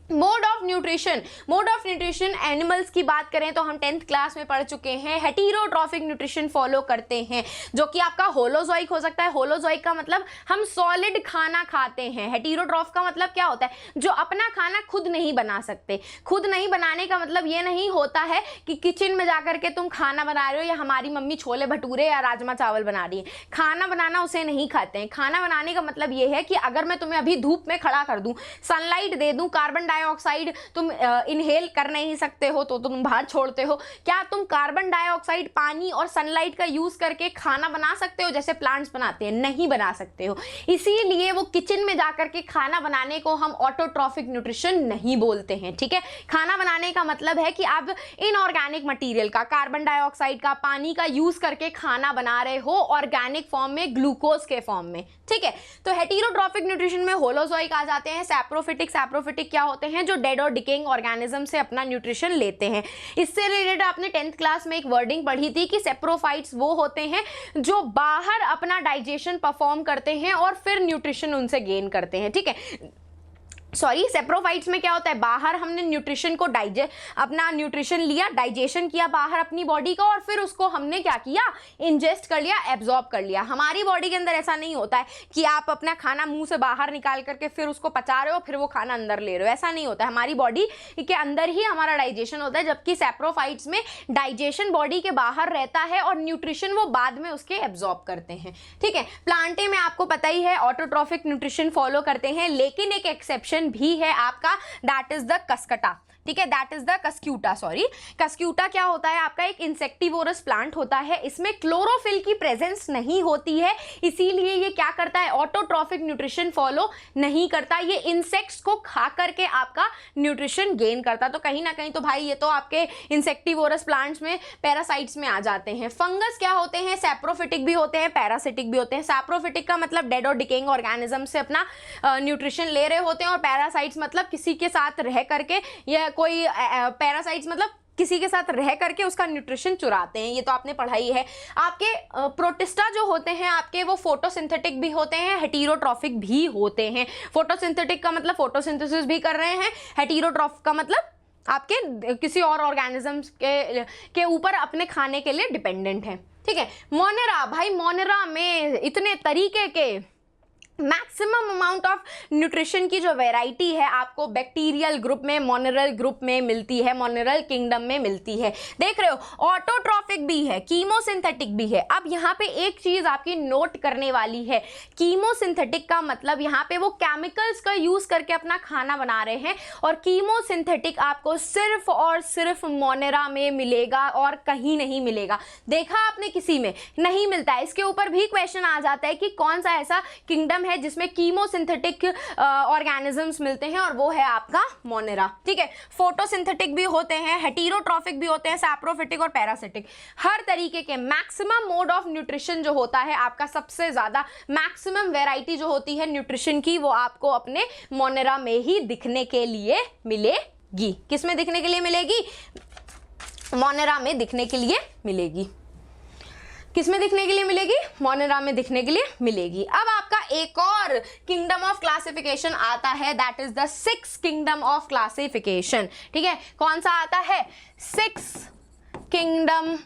Mode of nutrition, mode of nutrition animals की बात करें तो हम 10th क्लास में पढ़ चुके हैं, हेटेरोट्रॉफिक न्यूट्रिशन फॉलो करते हैं, जो कि आपका होलोजोइक हो सकता है। होलोजोइक का मतलब हम सॉलिड खाना खाते हैं, हेटेरोट्रॉफ का मतलब क्या होता है, जो अपना खाना खुद नहीं बना सकते। खुद नहीं बनाने का मतलब ये नहीं होता है कि किचन में जाकर के तुम खाना बना रहे हो या हमारी मम्मी छोले भटूरे या राजमा चावल बना रही है, खाना बनाना उसे नहीं खाते हैं। खाना बनाने का मतलब ये है कि अगर मैं तुम्हें अभी धूप में खड़ा कर दूं, सनलाइट दे दूं, कार्बन डाइऑक्साइड तुम इनहेल कर नहीं सकते हो तो तुम बाहर छोड़ते हो, क्या तुम कार्बन डाइऑक्साइड, पानी और सनलाइट का यूज करके खाना बना सकते हो जैसे प्लांट्स बनाते हैं? नहीं बना सकते हो। इसीलिए वो किचन में जाकर के खाना बनाने को हम ऑटोट्रॉफिक न्यूट्रिशन नहीं बोलते हैं, ठीक है। खाना बनाने का मतलब है कि आप इनऑर्गेनिक मटेरियल का, कार्बन डाइऑक्साइड का, पानी का यूज करके खाना बना रहे हो ऑर्गेनिक फॉर्म में, ग्लूकोज के फॉर्म में, ठीक है। तो हेटेरोट्रॉफिक न्यूट्रिशन में होलोजोइक आ जाते हैं, सैप्रोफिटिक। सैप्रोफिटिक क्या होते हैं, जो डेड और डिकेइंग ऑर्गेनिज्म से अपना न्यूट्रिशन लेते हैं। इससे रिलेटेड आपने 10th क्लास में एक वर्डिंग पढ़ी थी कि सेप्रोफाइट्स वो होते हैं जो बाहर अपना डाइजेशन परफॉर्म करते हैं और फिर न्यूट्रिशन उनसे गेन करते हैं, ठीक है। सॉरी, सेप्रोफाइट्स में क्या होता है, बाहर हमने न्यूट्रिशन को अपना न्यूट्रिशन लिया, डाइजेशन किया बाहर अपनी बॉडी का, और फिर उसको हमने क्या किया, इंजेस्ट कर लिया, एब्जॉर्ब कर लिया। हमारी बॉडी के अंदर ऐसा नहीं होता है कि आप अपना खाना मुंह से बाहर निकाल करके फिर उसको पचा रहे हो, फिर वो खाना अंदर ले रहे हो, ऐसा नहीं होता है। हमारी बॉडी के अंदर ही हमारा डाइजेशन होता है, जबकि सेप्रोफाइट्स में डाइजेशन बॉडी के बाहर रहता है और न्यूट्रिशन वो बाद में उसके एब्जॉर्ब करते हैं, ठीक है। प्लांटे में आपको पता ही है ऑटोट्रॉफिक न्यूट्रिशन फॉलो करते हैं, लेकिन एक एक्सेप्शन भी है आपका, दैट इज द कस्कटा, ठीक है, that is the Cuscuta. Sorry, Cuscuta क्या होता है आपका, एक इंसेक्टिवोरस प्लांट होता है, इसमें क्लोरोफिल की प्रेजेंस नहीं होती है, इसीलिए ये क्या करता है, ऑटोट्रॉफिक न्यूट्रिशन फॉलो नहीं करता, ये इंसेक्ट्स को खा करके आपका न्यूट्रिशन गेन करता। तो कहीं ना कहीं तो भाई ये तो आपके इंसेक्टिवोरस प्लांट्स में, पैरासाइट्स में आ जाते हैं। फंगस क्या होते हैं, सैप्रोफिटिक भी होते हैं, पैरासिटिक भी होते हैं। सैप्रोफिटिक का मतलब डेड और डिकेइंग ऑर्गेनिज्म से अपना न्यूट्रिशन ले रहे होते हैं, और पैरासाइट्स मतलब किसी के साथ रह करके, या कोई पैरासाइट्स मतलब किसी के साथ रह करके उसका न्यूट्रिशन चुराते हैं, ये तो आपने पढ़ाई है। आपके प्रोटिस्टा जो होते हैं आपके, वो फोटोसिंथेटिक भी होते हैं, हेटेरोट्रॉफिक भी होते हैं। फोटोसिंथेटिक का मतलब फोटोसिंथेसिस भी कर रहे हैं, हेटेरोट्रॉफिक का मतलब आपके किसी और ऑर्गेनिजम्स के ऊपर अपने खाने के लिए डिपेंडेंट है, ठीक है। मोनेरा, भाई मोनेरा में इतने तरीके के मैक्सिमम अमाउंट ऑफ न्यूट्रिशन की जो वैरायटी है आपको बैक्टीरियल ग्रुप में, मोनेरल ग्रुप में मिलती है, मोनेरल किंगडम में मिलती है। देख रहे हो, ऑटोट्रॉफिक भी है, कीमोसिंथेटिक भी है। अब यहाँ पे एक चीज आपकी नोट करने वाली है, कीमोसिंथेटिक का मतलब यहाँ पे वो केमिकल्स का यूज करके अपना खाना बना रहे हैं, और कीमोसिंथेटिक आपको सिर्फ और सिर्फ मोनेरा में मिलेगा और कहीं नहीं मिलेगा। देखा आपने किसी में नहीं मिलता है। इसके ऊपर भी क्वेश्चन आ जाता है कि कौन सा ऐसा किंगडम है जिसमें कीमोसिंथेटिक ऑर्गेनिजम्स मिलते हैं, और वो है आपका मोनेरा, ठीक है। फोटोसिंथेटिक भी होते हैं, हेटेरोट्रॉफिक भी होते हैं, सैप्रोफिटिक और पैरासिटिक। हर तरीके के मैक्सिमम मोड ऑफ न्यूट्रिशन जो होता है आपका, सबसे ज्यादा मैक्सिमम वैरायटी जो होती है न्यूट्रिशन की, वो आपको अपने मोनेरा में ही दिखने के लिए मिलेगी। किस में दिखने के लिए मिलेगी, मोनेरा में दिखने के लिए मिलेगी। किस में दिखने के लिए मिलेगी, मोनेरा में दिखने के लिए मिलेगी। अब आपका एक और किंगडम ऑफ क्लासिफिकेशन आता है, that is the 6th kingdom of classification, ठीक है। कौन सा आता है, 6th kingdom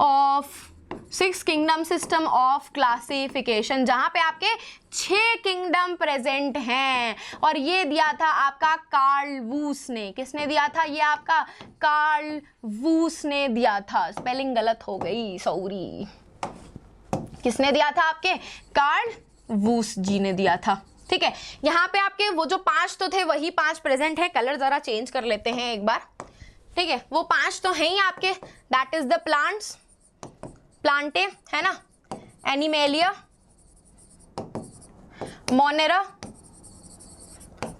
of 6 kingdom system of classification, जहां पे आपके 6 किंगडम प्रेजेंट हैं। और ये दिया था आपका कार्ल वूस ने। किसने दिया था? ये आपका कार्ल वूस ने दिया था। स्पेलिंग गलत हो गई, सॉरी। किसने दिया था? आपके कार्ल वूस जी ने दिया था। ठीक है, यहाँ पे आपके वो जो 5 तो थे वही 5 प्रेजेंट है। कलर जरा चेंज कर लेते हैं एक बार। ठीक है, वो 5 तो हैं ही आपके। That is the plants, Plantae है ना, एनिमेलिया, मोनेरा,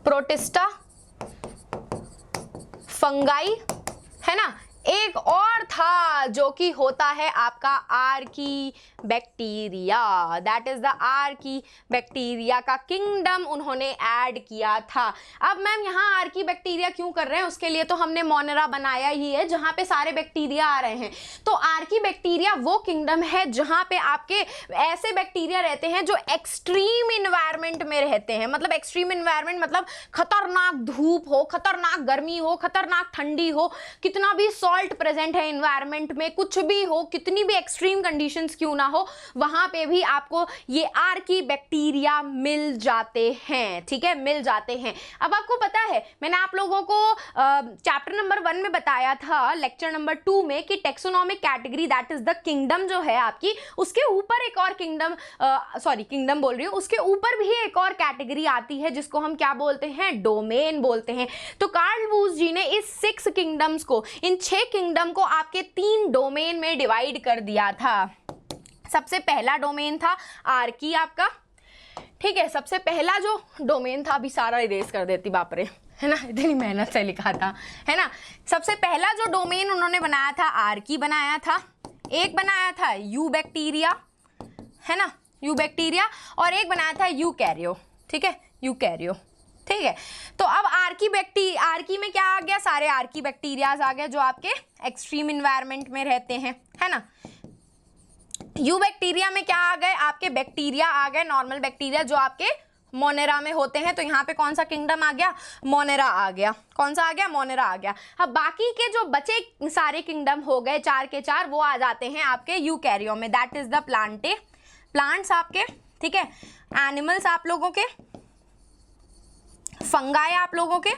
प्रोटिस्टा, फंगाई, है ना। एक और था जो कि होता है आपका Archie bacteria. That is the Archie bacteria का किंगडम उन्होंने ऐड किया था। अब मैम यहाँ आर्की बैक्टीरिया क्यों कर रहे हैं? उसके लिए तो हमने मोनेरा बनाया ही है जहाँ पे सारे बैक्टीरिया आ रहे हैं। तो आर्की बैक्टीरिया वो किंगडम है जहाँ पे आपके ऐसे बैक्टीरिया रहते हैं जो एक्सट्रीम इन्वायरमेंट में रहते हैं। मतलब एक्सट्रीम इन्वायरमेंट मतलब खतरनाक धूप हो, खतरनाक गर्मी हो, खतरनाक ठंडी हो, कितना भी सॉल्ट प्रेजेंट है इन्वायरमेंट में, कुछ भी हो, कितनी भी एक्सट्रीम कंडीशंस क्यों ना हो, वहां पे भी आपको ये आर्की बैक्टीरिया मिल जाते हैं। ठीक है, मिल जाते हैं। अब आपको पता है मैंने आप लोगों को चैप्टर नंबर 1 में बताया था, लेक्चर नंबर 2 में, कि taxonomic category that is the kingdom जो है आपकी, उसके ऊपर एक और किंगडम, सॉरी किंगडम बोल रही हूँ, उसके ऊपर भी एक और कैटेगरी आती है जिसको हम क्या बोलते हैं? डोमेन बोलते हैं। तो कार्ल वूस जी ने इस 6 किंगडम्स को, इन 6 किंगडम को आपके 3 डोमेन में डिवाइड कर दिया था। सबसे पहला डोमेन था आर्की आपका। ठीक है, सबसे पहला जो डोमेन था, अभी सारा इरेज कर देती, बाप रे, है ना, इतनी मेहनत से लिखा था, है ना। सबसे पहला जो डोमेन उन्होंने बनाया था आर्की बनाया था। एक बनाया था यू बैक्टीरिया, है ना, यू बैक्टीरिया, और एक बनाया था यूकैरियो। ठीक है, यूकैरियो। ठीक है, तो अब आर्की में क्या आ गया? सारे आर्की बैक्टीरियाज आ गए जो आपके एक्सट्रीम इन्वायरमेंट में रहते हैं, है ना। यू बैक्टीरिया में क्या आ गए? आपके बैक्टीरिया आ गए, नॉर्मल बैक्टीरिया जो आपके मोनेरा में होते हैं। तो यहाँ पे कौन सा किंगडम आ गया? मोनेरा आ गया। कौन सा आ गया? मोनेरा आ गया। अब बाकी के जो बचे सारे किंगडम हो गए 4 के 4, वो आ जाते हैं आपके यूकैरियो में। That is the Plantae, plants आपके। ठीक है, एनिमल्स आप लोगों के, फंगाई आप लोगों के,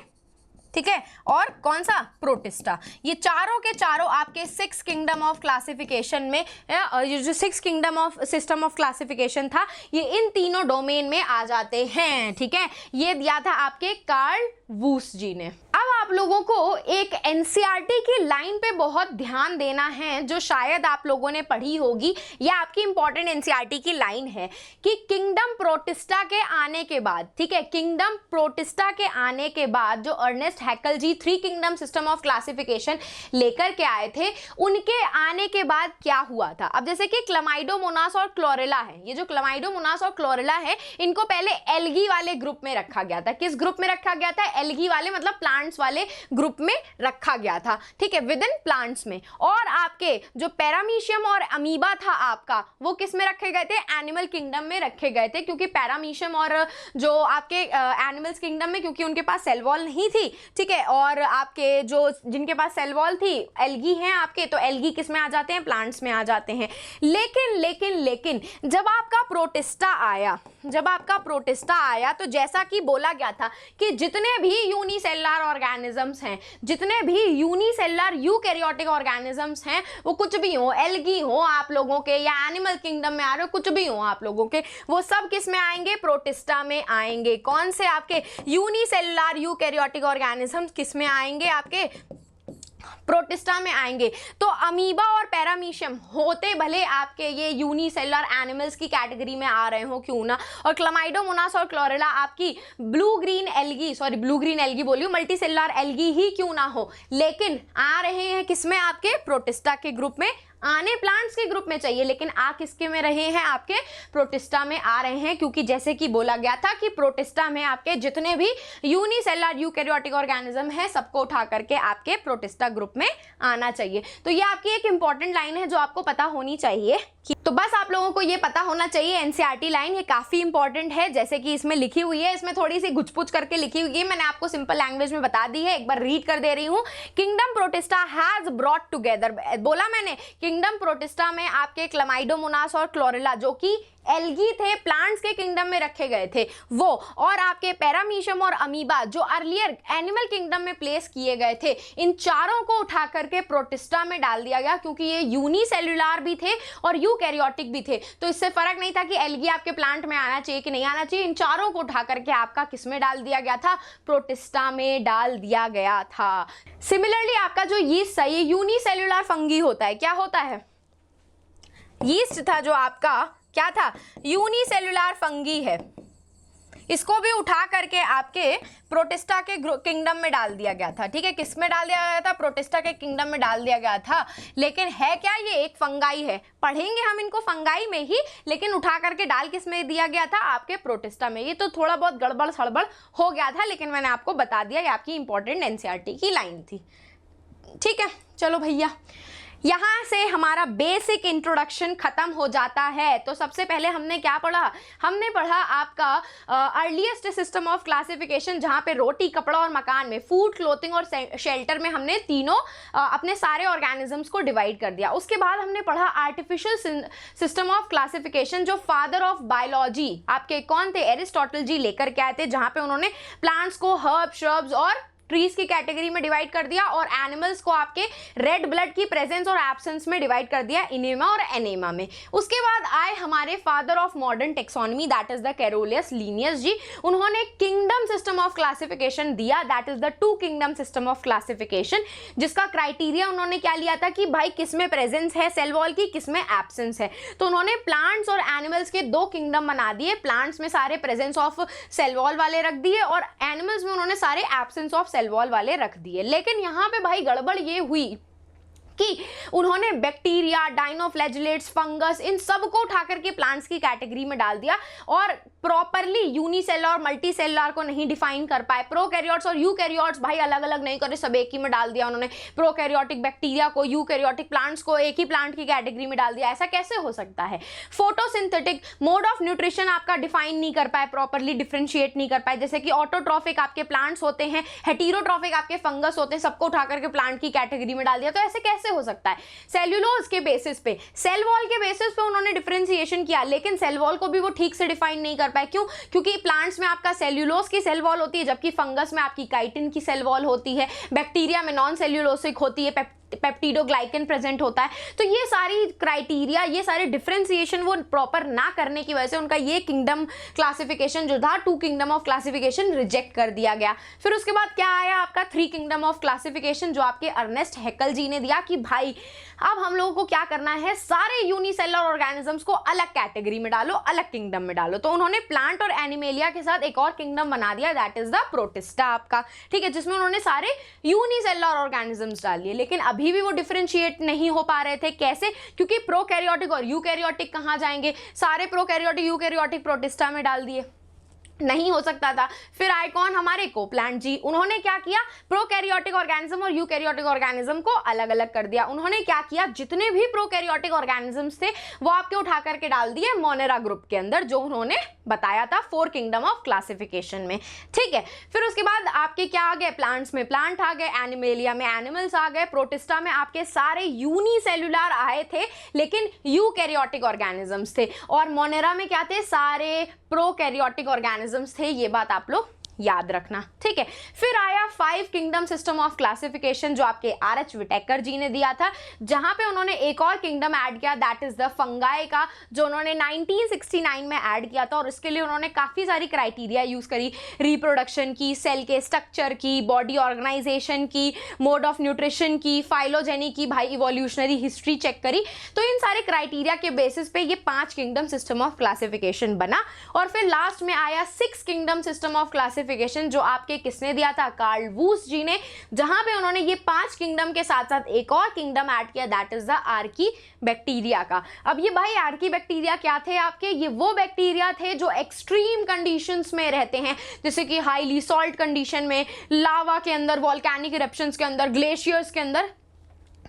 ठीक है, और कौन सा? प्रोटिस्टा। ये चारों के चारों आपके 6 किंगडम ऑफ क्लासिफिकेशन में, ये जो 6 kingdom of system of classification था, ये इन तीनों डोमेन में आ जाते हैं। ठीक है, ये दिया था आपके कार्ल वूस जी ने। अब आप लोगों को एक एनसीईआरटी की लाइन पे बहुत ध्यान देना है, जो शायद आप लोगों ने पढ़ी होगी। ये आपकी इंपॉर्टेंट एनसीईआरटी की लाइन है कि किंगडम प्रोटिस्टा के आने के बाद, ठीक है, किंगडम प्रोटिस्टा के आने के बाद जो Ernst Haeckel ji 3 kingdom system of classification लेकर के आए थे, उनके आने के बाद क्या हुआ था। अब जैसे कि क्लमाइडोमोनास और क्लोरेला है, ये जो क्लमाइडोमोनास और क्लोरेला है, इनको पहले एल्गी वाले ग्रुप में रखा गया था। किस ग्रुप में रखा गया था? एल्गी वाले, मतलब प्लांट्स वाले ग्रुप में रखा गया था। ठीक है, विद इन प्लांट्स में। और आपके जो पैरामीशियम और अमीबा था आपका, वो किस में रखे गए थे? एनिमल किंगडम में रखे गए थे, क्योंकि पैरामीशियम और जो आपके एनिमल्स किंगडम में, क्योंकि उनके पास सेल वॉल नहीं थी, ठीक है, और आपके जो जिनके पास सेल वॉल थी, एल्गी हैं आपके, तो एल्गी किस में आ जाते हैं? प्लांट्स में आ जाते हैं। लेकिन जब आपका प्रोटिस्टा आया, तो जैसा कि बोला गया था कि जितने भी यूनिसेलुलर ऑर्गेनिजम्स हैं, जितने भी यूनिसेलुलर यूकैरियोटिक ऑर्गेनिजम्स हैं, वो कुछ भी हो, एल्गी हो आप लोगों के, या एनिमल किंगडम में आ रहे हो, कुछ भी हो आप लोगों के, वो सब किस में आएंगे? प्रोटिस्टा में आएंगे। कौन से? आपके यूनिसेलुलर यूकैरियोटिक ऑर्गेनिजम्स किस में आएंगे? आपके प्रोटिस्टा में आएंगे। तो अमीबा और पैरामीशियम होते भले आपके ये यूनिसेलुलर एनिमल्स की कैटेगरी में आ रहे हो क्यों ना, और क्लमाइडोमोनास और क्लोरेला आपकी ब्लू ग्रीन एल्गी बोलियो, मल्टीसेलुलर एल्गी ही क्यों ना हो, लेकिन आ रहे हैं किसमें? आपके प्रोटिस्टा के ग्रुप में। आने प्लांट्स के ग्रुप में चाहिए, लेकिन आ किसके में रहे हैं? आपके प्रोटिस्टा में आ रहे हैं, क्योंकि जैसे कि बोला गया था कि प्रोटिस्टा में आपके जितने भी यूनिसेलुलर यूकैरियोटिक ऑर्गेनिज्म है, सबको उठा करके आपके प्रोटिस्टा ग्रुप ग्रुप में आना चाहिए। तो ये आपकी एक इंपॉर्टेंट लाइन है जो आपको पता होनी चाहिए। तो बस आप लोगों को ये पता होना चाहिए, एनसीईआरटी लाइन ये काफी इंपॉर्टेंट है, जैसे कि इसमें लिखी हुई है, इसमें थोड़ी सी गुचपुच करके लिखी हुई है, मैंने आपको सिंपल लैंग्वेज में बता दी है, एक बार रीड कर दे रही हूँ। Kingdom protista has brought together, बोला मैंने किंगडम प्रोटिस्टा में आपके क्लमाइडोमोनास और क्लोरेला जो कि एल्गी थे, प्लांट्स के किंगडम में रखे गए थे वो, और आपके पैरामीशियम और अमीबा जो अर्लियर एनिमल किंगडम में प्लेस किए गए थे, इन चारों को उठा करके प्रोटिस्टा में डाल दिया गया, क्योंकि ये यूनिसेल्युलर भी थे और यूकैरियोटिक भी थे। तो इससे फर्क नहीं था कि एल्गी आपके प्लांट में आना चाहिए कि नहीं आना चाहिए, इन चारों को उठा करके आपका किस में डाल दिया गया था, प्रोटिस्टा में डाल दिया गया था। सिमिलरली आपका जो यीस्ट है, ये यूनिसेल्युलर फंगी होता है, क्या होता है, यीस्ट था जो आपका क्या था, यूनिसेल्युलर फंगी है, इसको भी उठा करके आपके प्रोटिस्टा के किंगडम में डाल दिया गया था। ठीक है, किस में डाल दिया गया था, प्रोटिस्टा के किंगडम में डाल दिया गया था। लेकिन है क्या, ये एक फंगाई है, पढ़ेंगे हम इनको फंगाई में ही, लेकिन उठा करके डाल किस में दिया गया था, आपके प्रोटिस्टा में। ये तो थोड़ा बहुत गड़बड़ सड़बड़ हो गया था, लेकिन मैंने आपको बता दिया, ये आपकी इंपॉर्टेंट एनसीईआरटी की लाइन थी। ठीक है, चलो भैया, यहाँ से हमारा बेसिक इंट्रोडक्शन खत्म हो जाता है। तो सबसे पहले हमने क्या पढ़ा, हमने पढ़ा आपका अर्लीस्ट सिस्टम ऑफ क्लासिफिकेशन, जहाँ पे रोटी, कपड़ा और मकान में, फूड, क्लोथिंग और शेल्टर में हमने तीनों अपने सारे ऑर्गेनिजम्स को डिवाइड कर दिया। उसके बाद हमने पढ़ा आर्टिफिशियल सिस्टम ऑफ क्लासिफिकेशन, जो फादर ऑफ बायोलॉजी आपके कौन थे, एरिस्टोटल जी लेकर के आए थे, जहाँ पे उन्होंने प्लांट्स को हर्ब, श्रब्स और ट्रीज की कैटेगरी में डिवाइड कर दिया, और एनिमल्स को आपके रेड ब्लड की प्रेजेंस और एब्सेंस में डिवाइड कर दिया, इनेमा और एनेमा में। उसके बाद आए हमारे father of modern taxonomy, that is the Carolus Linnaeus ji. उन्होंने किंगडम सिस्टम ऑफ क्लासिफिकेशन दिया, that is the 2 kingdom system of classification, जिसका क्राइटेरिया उन्होंने क्या लिया था कि भाई किसमें प्रेजेंस है सेल वॉल की, किसमें एब्सेंस है। तो उन्होंने प्लांट्स और एनिमल्स के 2 किंगडम बना दिए, प्लांट्स में सारे प्रेजेंस ऑफ सेल वॉल वाले रख दिए, और एनिमल्स में उन्होंने सारे एब्सेंस ऑफ सेल वॉल वाले रख दिए। लेकिन यहां पे भाई गड़बड़ ये हुई कि उन्होंने बैक्टीरिया, डाइनोफ्लैजिलेट्स, फंगस, इन सब को उठा करके प्लांट्स की कैटेगरी में डाल दिया, और प्रॉपरली यूनिसेलुलर और मल्टीसेलुलर को नहीं डिफाइन कर पाए। प्रोकैरियोट्स और यूकैरियोट्स भाई अलग अलग नहीं करे, सब एक ही में डाल दिया उन्होंने। प्रोकैरियोटिक बैक्टीरिया को, यूकैरियोटिक प्लांट्स को एक ही प्लांट की कैटेगरी में डाल दिया। ऐसा कैसे हो सकता है? फोटोसिंथेटिक मोड ऑफ न्यूट्रिशन आपका डिफाइन नहीं कर पाए, प्रॉपरली डिफरेंशिएट नहीं कर पाए, जैसे कि ऑटोट्रॉफिक आपके प्लांट्स होते हैं, हेटेरोट्रॉफिक आपके फंगस होते हैं, सबको उठा करके प्लांट की कैटेगरी में डाल दिया। तो ऐसे कैसे हो सकता है? सेल्यूलोज के बेसिस पे, सेल वॉल के बेसिस पे उन्होंने डिफरेंशिएशन किया, लेकिन सेल वॉल को भी वो ठीक से डिफाइन नहीं कर पाए। क्यों? क्योंकि प्लांट्स में आपका सेल्यूलोज की सेल वॉल होती है, जबकि फंगस में आपकी काइटिन की सेल वॉल होती है, बैक्टीरिया में नॉन सेल्यूलोसिक होती है, पेप्टिडोग्लाइकन प्रेजेंट होता है। तो ये सारी क्राइटेरिया, ये सारे डिफरेंशिएशन वो प्रॉपर ना करने की वजह से उनका ये किंगडम क्लासिफिकेशन जो था, 2 किंगडम ऑफ क्लासिफिकेशन रिजेक्ट कर दिया गया। फिर उसके बाद क्या आया आपका 3 किंगडम ऑफ क्लासिफिकेशन, जो आपके अर्नेस्ट हैकल जी ने दिया कि भाई अब हम लोगों को क्या करना है, सारे यूनिसेलुलर ऑर्गेनिजम्स को अलग कैटेगरी में डालो, अलग किंगडम में डालो। तो उन्होंने प्लांट और एनिमेलिया के साथ एक और किंगडम बना दिया, दैट इज द प्रोटिस्टा आपका, ठीक है, जिसमें उन्होंने सारे यूनिसेलुलर ऑर्गेनिजम्स डाल दिए। लेकिन अभी भी वो डिफरेंशिएट नहीं हो पा रहे थे। कैसे? क्योंकि प्रोकैरियोटिक और यूकैरियोटिक कहां जाएंगे, सारे प्रोकैरियोटिक यूकैरियोटिक प्रोटिस्टा में डाल दिए, नहीं हो सकता था। फिर आए कौन, हमारे कोपलैंड जी। उन्होंने क्या किया, प्रोकैरियोटिक ऑर्गेनिज्म और यूकैरियोटिक ऑर्गेनिज्म को अलग अलग कर दिया। उन्होंने क्या किया, जितने भी प्रोकैरियोटिक ऑर्गेनिजम्स थे वो आपके उठा करके डाल दिए मोनेरा ग्रुप के अंदर, जो उन्होंने बताया था 4 किंगडम ऑफ क्लासिफिकेशन में, ठीक है। फिर उसके बाद आपके क्या आ गए, प्लांट्स में प्लांट आ गए, एनिमेलिया में एनिमल्स आ गए, प्रोटिस्टा में आपके सारे यूनिसेल्युलर आए थे लेकिन यूकैरियोटिक ऑर्गेनिजम्स थे, और मोनेरा में क्या थे, सारे प्रोकैरियोटिक ऑर्गेनिजम्स थे। ये बात आप लोग याद रखना, ठीक है। फिर आया 5 किंगडम सिस्टम ऑफ क्लासिफिकेशन, जो आपके आर.एच. विटेकर जी ने दिया था, जहां पे उन्होंने एक और किंगडम ऐड किया, दैट इज द फंगाई का, जो उन्होंने 1969 में ऐड किया था। और इसके लिए उन्होंने काफी सारी क्राइटेरिया यूज करी, रिप्रोडक्शन की, सेल के स्ट्रक्चर की, बॉडी ऑर्गेनाइजेशन की, मोड ऑफ न्यूट्रिशन की, फाइलोजेनी की, भाई इवोल्यूशनरी हिस्ट्री चेक करी। तो इन सारे क्राइटेरिया के बेसिस पे ये 5 किंगडम सिस्टम ऑफ क्लासिफिकेशन बना। और फिर लास्ट में आया 6 किंगडम सिस्टम ऑफ क्लासिफिकेशन, जो आपके किसने दिया था, कार्ल वूस जी ने, जहां पे उन्होंने ये 5 किंगडम के साथ साथ एक और किंगडम ऐड किया, that is the Archie bacteria का। अब ये भाई आर्की बैक्टीरिया क्या थे आपके, ये वो बैक्टीरिया थे जो एक्सट्रीम कंडीशंस में रहते हैं, जैसे कि हाईली सॉल्ट कंडीशन में, लावा के अंदर, वॉल्केनिक इरप्शंस के अंदर, ग्लेशियर्स के अंदर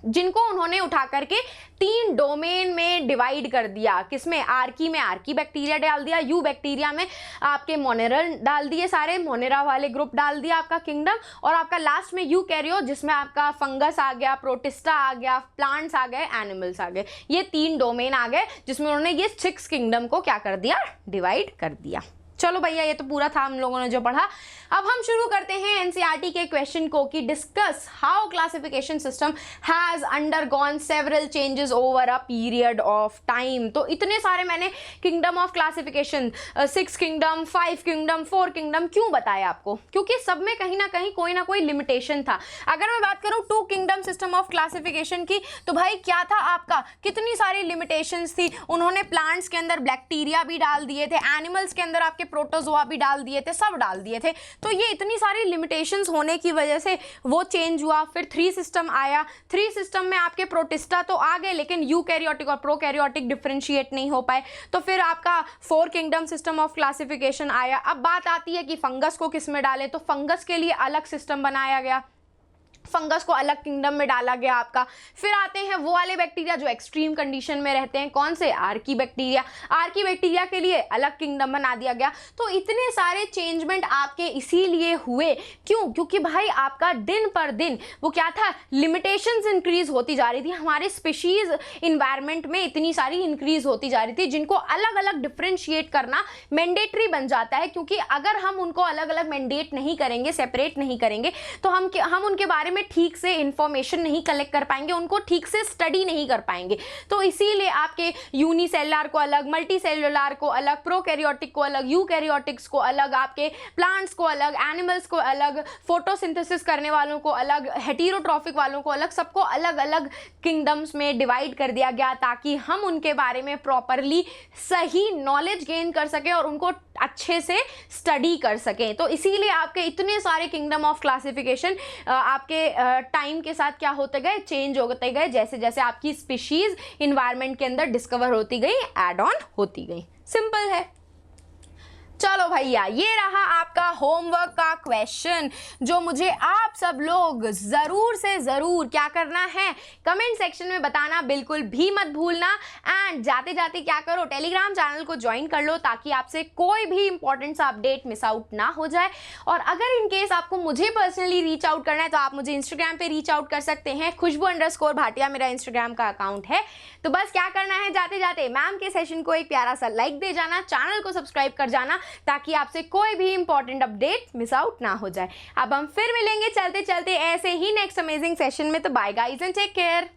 जिनको उन्होंने उठा करके 3 डोमेन में डिवाइड कर दिया। किसमें? आर्की में आर्की बैक्टीरिया डाल दिया, यू बैक्टीरिया में आपके मोनेरा डाल दिए, सारे मोनेरा वाले ग्रुप डाल दिया आपका किंगडम, और आपका लास्ट में यूकैरियोट जिसमें आपका फंगस आ गया, प्रोटिस्टा आ गया, प्लांट्स आ गए, एनिमल्स आ गए। ये 3 डोमेन आ गए जिसमें उन्होंने ये 6 किंगडम को क्या कर दिया? डिवाइड कर दिया। चलो भैया ये तो पूरा था हम लोगों ने जो पढ़ा। अब हम शुरू करते हैं एनसीईआरटी के क्वेश्चन को कि discuss how classification system has undergone several changes over a period of time. तो इतने सारे मैंने kingdom of classification, 6 kingdom, 5 kingdom, 4 kingdom क्यों बताया आपको? क्योंकि सब में कहीं ना कोई लिमिटेशन था। अगर मैं बात करूं 2 किंगडम सिस्टम ऑफ क्लासिफिकेशन की, तो भाई क्या था आपका? कितनी सारी लिमिटेशंस थी। उन्होंने प्लांट्स के अंदर बैक्टीरिया भी डाल दिए थे, एनिमल्स के अंदर आपके प्रोटोजोआ भी डाल दिए थे, सब डाल दिए थे। तो ये इतनी सारी लिमिटेशंस होने की वजह से वो चेंज हुआ। फिर 3 सिस्टम आया। 3 सिस्टम में आपके प्रोटिस्टा तो आ गए, लेकिन यूकैरियोटिक और प्रोकैरियोटिक डिफरेंशिएट नहीं हो पाए। तो फिर आपका 4 किंगडम सिस्टम ऑफ क्लासिफिकेशन आया। अब बात आती है कि फंगस को किस में डाले, तो फंगस के लिए अलग सिस्टम बनाया गया, फंगस को अलग किंगडम में डाला गया आपका। फिर आते हैं वो वाले बैक्टीरिया जो एक्सट्रीम कंडीशन में रहते हैं, कौन से? Archie bacteria. आर्की बैक्टीरिया के लिए अलग किंगडम बना दिया गया। तो इतने सारे चेंजमेंट आपके इसीलिए हुए, क्यों? क्योंकि भाई आपका दिन पर दिन वो क्या था? लिमिटेशंस इंक्रीज होती जा रही थी। हमारे स्पीशीज इन्वायरमेंट में इतनी सारी इंक्रीज होती जा रही थी, जिनको अलग अलग डिफ्रेंशिएट करना मैंडेटरी बन जाता है। क्योंकि अगर हम उनको अलग अलग मैंडेट नहीं करेंगे, सेपरेट नहीं करेंगे, तो हम उनके बारे में ठीक से इंफॉर्मेशन नहीं कलेक्ट कर पाएंगे, उनको ठीक से स्टडी नहीं कर पाएंगे। तो इसीलिए आपके यूनिसेलुलर को अलग, मल्टीसेलुलर को अलग, प्रोकैरियोटिक को अलग, यूकैरियोटिक्स को अलग, आपके प्लांट्स को अलग, एनिमल्स को अलग, फोटोसिंथेसिस करने वालों को अलग, हेटेरोट्रॉफिक वालों को अलग, सबको अलग अलग किंगडम्स में डिवाइड कर दिया गया, ताकि हम उनके बारे में प्रॉपरली सही नॉलेज गेन कर सकें और उनको अच्छे से स्टडी कर सकें। तो इसीलिए आपके इतने सारे किंगडम ऑफ क्लासिफिकेशन आपके टाइम के साथ क्या होते गए? चेंज होते गए, जैसे जैसे आपकी स्पीशीज इन्वायरमेंट के अंदर डिस्कवर होती गई, एड ऑन होती गई। सिंपल है। चलो भैया ये रहा आपका होमवर्क का क्वेश्चन, जो मुझे आप सब लोग जरूर से जरूर क्या करना है, कमेंट सेक्शन में बताना बिल्कुल भी मत भूलना। एंड जाते जाते क्या करो, टेलीग्राम चैनल को ज्वाइन कर लो, ताकि आपसे कोई भी इंपॉर्टेंट सा अपडेट मिस आउट ना हो जाए। और अगर इन केस आपको मुझे पर्सनली रीच आउट करना है, तो आप मुझे इंस्टाग्राम पे रीच आउट कर सकते हैं। खुशबू_भाटिया मेरा इंस्टाग्राम का अकाउंट है। तो बस क्या करना है, जाते जाते मैम के सेशन को एक प्यारा सा लाइक दे जाना, चैनल को सब्सक्राइब कर जाना, ताकि आपसे कोई भी इंपॉर्टेंट अपडेट मिस आउट ना हो जाए। अब हम फिर मिलेंगे चलते चलते ऐसे ही नेक्स्ट अमेजिंग सेशन में। तो bye guys and take care.